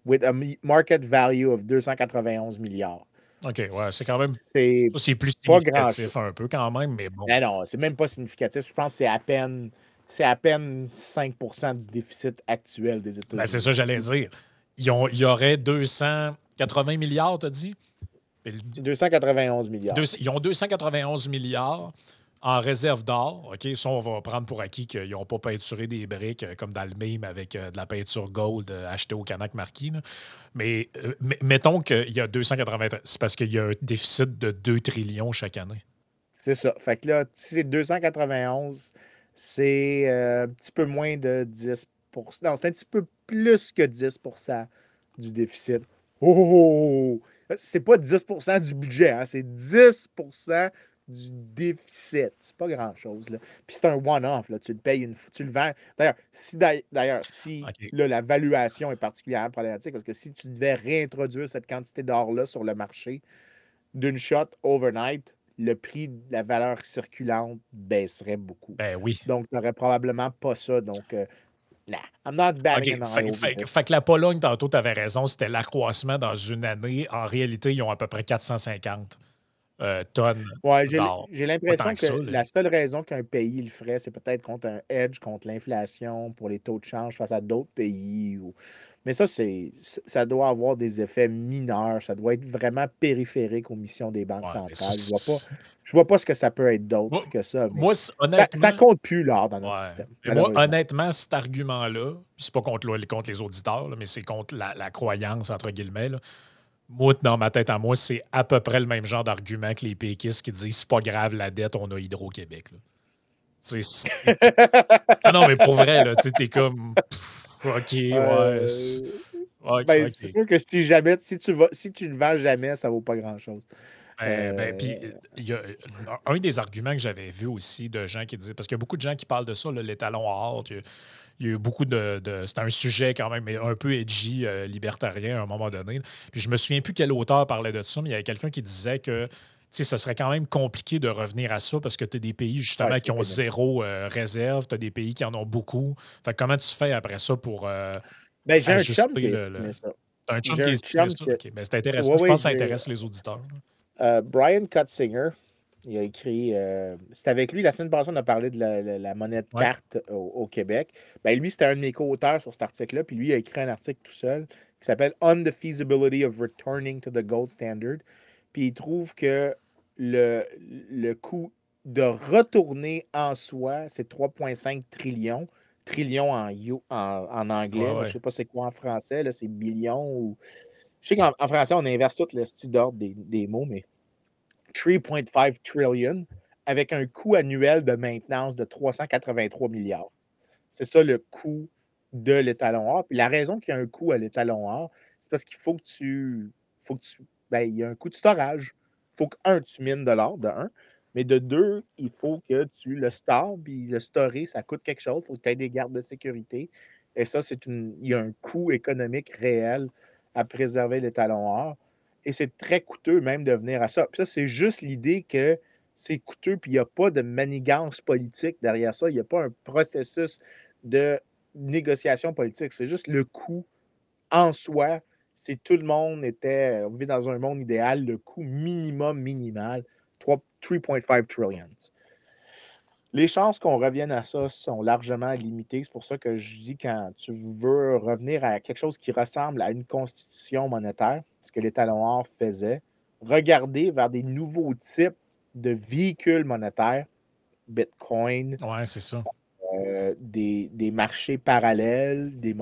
with a market value of 291 milliards. OK, ouais, c'est quand même. C'est Ça, c'est plus pas grand-chose. significatif un peu quand même, mais bon. Mais non, c'est même pas significatif. Je pense que c'est à peine 5% du déficit actuel des Ben, c'est ça, États-Unis. j'allais dire. Il y aurait 280 milliards, t'as dit? Puis 291 milliards. Ils ont 291 milliards en réserve d'or. OK, ça, on va prendre pour acquis qu'ils n'ont pas peinturé des briques comme dans le meme avec de la peinture gold achetée au Canac Marquis. Là. Mais mettons qu'il y a 280. C'est parce qu'il y a un déficit de 2 trillions chaque année. C'est ça. Fait que là, si c'est 291, c'est un petit peu moins de 10%. Non, c'est un petit peu plus que 10% du déficit. Oh! c'est pas 10% du budget, hein, c'est 10% du déficit. C'est pas grand-chose, là. Puis c'est un one-off, là. Tu le payes tu le vends. D'ailleurs, si OK. là, la valuation est particulièrement problématique, parce que si tu devais réintroduire cette quantité d'or-là sur le marché d'une shot overnight, le prix de la valeur circulante baisserait beaucoup. Ben oui. Donc, tu n'aurais probablement pas ça. Donc, nah, I'm not batting OK. an eye over this. Fait que la Pologne, tantôt, tu avais raison, c'était l'accroissement dans une année. En réalité, ils ont à peu près 450 tonnes Ouais, d'or. j'ai Pas tant l'impression que que ça, là. la seule raison qu'un pays le ferait, c'est peut-être contre un hedge, contre l'inflation, pour les taux de change face à d'autres pays. Mais ça doit avoir des effets mineurs. Ça doit être vraiment périphérique aux missions des banques Ouais, mais ça, centrales. Je vois pas ce que ça peut être d'autre que ça. Mais ça honnêtement, compte plus l'or dans notre ouais. système, Et moi, malheureusement. honnêtement, cet argument-là, puis c'est pas contre les auditeurs, là, mais c'est contre la croyance, entre guillemets, là. Moi, dans ma tête à moi, c'est à peu près le même genre d'argument que les péquistes qui disent c'est pas grave la dette, on a Hydro-Québec, là. Ah non, mais pour vrai, là, tu sais, t'es comme OK, ouais. Euh, OK, ben, c'est OK. sûr que si tu le vends jamais, ça vaut pas grand-chose. Puis il y a un des arguments que j'avais vu aussi de gens qui disaient, parce qu'il y a beaucoup de gens qui parlent de ça, là, les talons à or. Il y a eu beaucoup c'était un sujet quand même, mais un peu edgy, libertarien à un moment donné. Puis je me souviens plus quel auteur parlait de ça, mais il y avait quelqu'un qui disait que ce serait quand même compliqué de revenir à ça parce que tu as des pays Ouais, justement qui c'est ont pénible. zéro réserve, tu as des pays qui en ont beaucoup. Fait que comment tu fais après ça pour Ben, j'ai un chum qui ajuster a le... estimé ça. T'as un chum J'ai qui a un estimé chum ça? qui a... OK, ben c'est intéressant. Ouais, Je pense ouais, que ça intéresse les auditeurs, là. Brian Cutsinger, il a écrit... c'est avec lui, la semaine passée, on a parlé de la monnaie de Ouais. carte au Québec. Ben, lui, c'était un de mes co-auteurs sur cet article-là, puis lui, il a écrit un article tout seul qui s'appelle On the Feasibility of Returning to the Gold Standard. Puis il trouve que le coût de retourner en soi, c'est 3,5 trillions. Trillions en anglais. Ouais, Là, je ne ouais. sais pas c'est quoi en français. Là, c'est billions ou. Je sais qu'en français, on inverse tout le style d'ordre des mots, mais 3,5 trillion avec un coût annuel de maintenance de 383 milliards. C'est ça le coût de l'étalon or. Puis la raison qu'il y a un coût à l'étalon or, c'est parce qu'il faut que tu. Ben, il y a un coût de storage. Il faut que, un, tu mines de l'or, de un. Mais de deux, il faut que tu le stores. Puis le storer, ça coûte quelque chose. Il faut que tu aies des gardes de sécurité. Et ça, il y a un coût économique réel à préserver l'étalon or. Et c'est très coûteux même de venir à ça. Puis ça, c'est juste l'idée que c'est coûteux, puis il n'y a pas de manigance politique derrière ça. Il n'y a pas un processus de négociation politique. C'est juste le coût en soi. Si tout le monde on vit dans un monde idéal, le coût minimum minimal, 3,5 trillion. Les chances qu'on revienne à ça sont largement limitées. C'est pour ça que je dis quand tu veux revenir à quelque chose qui ressemble à une constitution monétaire, ce que les talons or faisaient, regarder vers des nouveaux types de véhicules monétaires, Bitcoin, Ouais, c'est ça. des marchés parallèles, des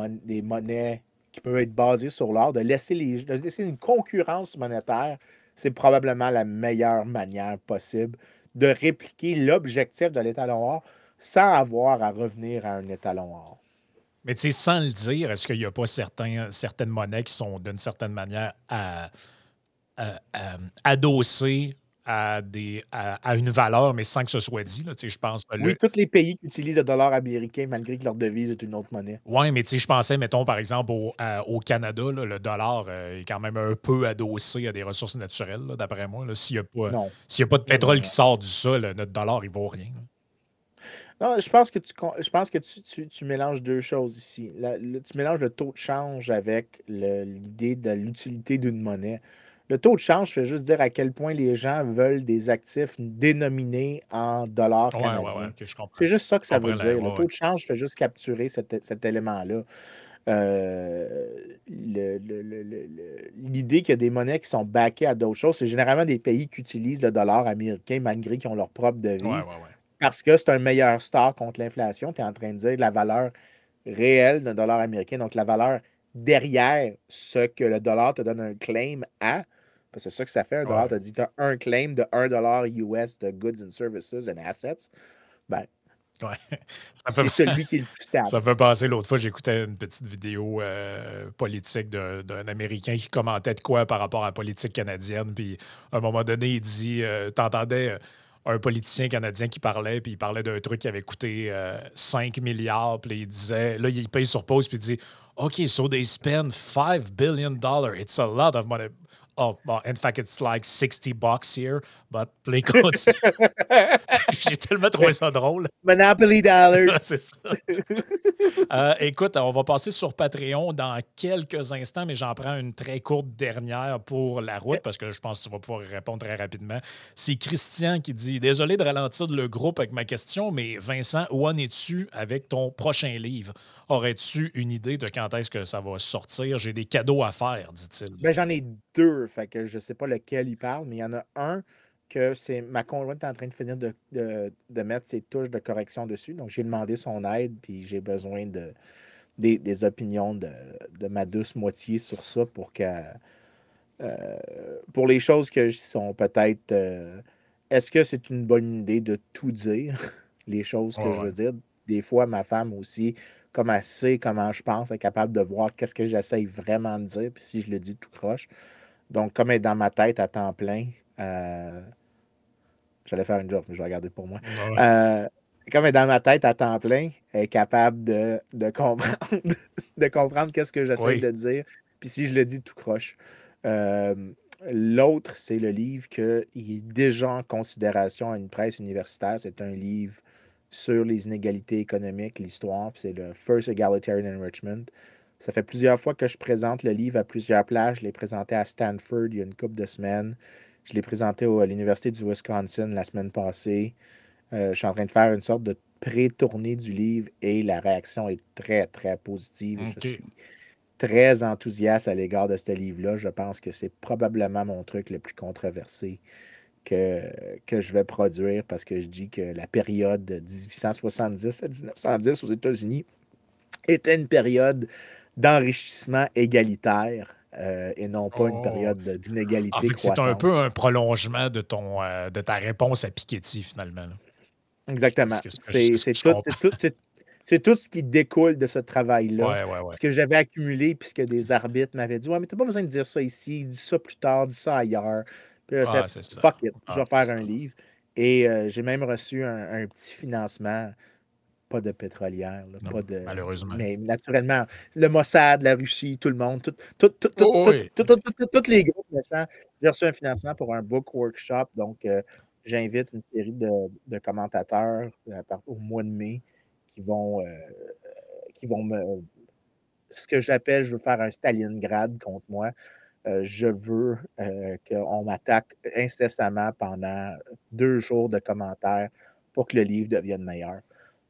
monnaies qui peuvent être basées sur l'or, de laisser une concurrence monétaire, c'est probablement la meilleure manière possible de répliquer l'objectif de l'étalon or sans avoir à revenir à un étalon or. Mais tu sais, sans le dire, est-ce qu'il n'y a pas certaines monnaies qui sont d'une certaine manière adossées à une valeur, mais sans que ce soit dit, là? Tu sais, je pense Oui, tous les pays qui utilisent le dollar américain malgré que leur devise est une autre monnaie. ouais, mais tu sais, je pensais, mettons, par exemple, au Canada, là, le dollar est quand même un peu adossé à des ressources naturelles, là, d'après moi. Là. Non. S'il n'y a pas de Non, non, pétrole qui non. sort du sol, notre dollar, il vaut rien, là. Non, je pense que tu mélanges deux choses ici. Tu mélanges le taux de change avec l'idée de l'utilité d'une monnaie. Le taux de change fait juste dire à quel point les gens veulent des actifs dénominés en dollars Ouais, ouais, ouais, canadiens. ok, je comprends. C'est juste ça que Je ça veut comprends, là, dire. Le ouais, taux ouais. de change fait juste capturer cet élément-là. L'idée qu'il y a des monnaies qui sont backées à d'autres choses, c'est généralement des pays qui utilisent le dollar américain malgré qu'ils ont leur propre Ouais, devise. ouais, ouais. Parce que c'est un meilleur store contre l'inflation. Tu es en train de dire la valeur réelle d'un dollar américain, donc la valeur derrière ce que le dollar te donne un claim à. Parce que c'est ça que ça fait, un dollar Ouais. te dit tu as un claim de $1 US de goods and services and assets. Ben, Ouais. Ça C'est peut, celui qui est le plus ça stable. peut passer. L'autre fois, j'écoutais une petite vidéo politique d'un Américain qui commentait de quoi par rapport à la politique canadienne. Puis à un moment donné, il dit t'entendais un politicien canadien qui parlait, puis il parlait d'un truc qui avait coûté 5 milliards. Puis il disait, là, il paye sur pause, puis il dit OK, so they spend $5 billion. It's a lot of money. Oh, well, in fact, it's like $60 here. But play continue. J'ai tellement trouvé ça drôle. Monopoly Dollars. C'est ça. Écoute, on va passer sur Patreon dans quelques instants, mais j'en prends une très courte dernière pour la route OK. parce que je pense que tu vas pouvoir y répondre très rapidement. C'est Christian qui dit désolé de ralentir le groupe avec ma question, mais Vincent, où en es-tu avec ton prochain livre? Aurais-tu une idée de quand est-ce que ça va sortir? J'ai des cadeaux à faire, dit-il. Ben, j'en ai deux, fait que je sais pas lequel il parle, mais il y en a un que c'est ma conjointe est en train de finir de mettre ses touches de correction dessus. Donc, j'ai demandé son aide, puis j'ai besoin des opinions de ma douce moitié sur ça euh, pour les choses que sont peut-être. Est-ce que c'est une bonne idée de tout dire, les choses que Ouais, je ouais. veux dire? Des fois, ma femme aussi, comme elle sait comment je pense, elle est capable de voir qu'est-ce que j'essaye vraiment de dire, puis si je le dis tout croche. Donc, comme elle est dans ma tête à temps plein, euh, j'allais faire une joke, mais je vais regarder pour moi. Ouais, ouais. Euh, Comme elle est dans ma tête à temps plein, elle est capable de comprendre, de comprendre qu'est-ce que j'essaie Oui. de dire. Puis si je le dis tout croche. Euh, L'autre, c'est le livre qui est déjà en considération à une presse universitaire. C'est un livre sur les inégalités économiques, l'histoire. Puis c'est le First Egalitarian Enrichment. Ça fait plusieurs fois que je présente le livre à plusieurs places. Je l'ai présenté à Stanford il y a une couple de semaines. Je l'ai présenté à l'Université du Wisconsin la semaine passée. Je suis en train de faire une sorte de pré-tournée du livre et la réaction est très, très positive. Je OK. suis très enthousiaste à l'égard de ce livre-là. Je pense que c'est probablement mon truc le plus controversé que, que je vais produire parce que je dis que la période de 1870 à 1910 aux États-Unis était une période d'enrichissement égalitaire et non pas une Oh. période Ah, d'inégalité fait que c'est un croissante. peu un prolongement de ta réponse à Piketty, finalement, là. Exactement. C'est ce que je comprends. C'est tout ce qui découle de ce travail-là. Ouais, ouais, ouais. Ce que j'avais accumulé, puisque des arbitres m'avaient dit ouais, mais t'as pas besoin de dire ça ici, dis ça plus tard, dis ça ailleurs. Puis j'ai Ah, fait c'est ça. fuck it, je Ah, vais c'est faire un ça. livre. Et j'ai même reçu un petit financement, pas de pétrolière, là, Non, pas de. malheureusement. Mais naturellement, le Mossad, la Russie, tout le monde, Oh, oui. tous les groupes méchants. J'ai reçu un financement pour un book workshop. Donc, j'invite une série de commentateurs au mois de mai qui vont, euh, qui vont me. Ce que j'appelle, je veux faire un Stalingrad contre moi. Je veux qu'on m'attaque incessamment pendant 2 jours de commentaires pour que le livre devienne meilleur.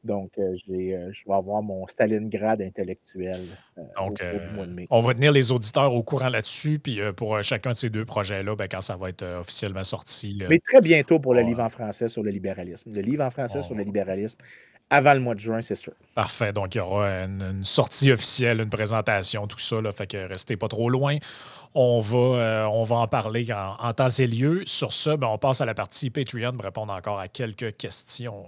Donc, je vais avoir mon Stalingrad intellectuel au Donc, cours du mois de mai. on va tenir les auditeurs au courant là-dessus. Puis pour chacun de ces deux projets-là, ben, quand ça va être officiellement sorti, Mais très bientôt pour le livre on- en français sur le libéralisme. Le livre en français sur le on- libéralisme, avant le mois de juin, c'est sûr. parfait. Donc, il y aura une sortie officielle, une présentation, tout ça. Là, fait que restez pas trop loin. On va en parler en temps et lieu. Sur ça, ben, on passe à la partie Patreon pour répondre encore à quelques questions.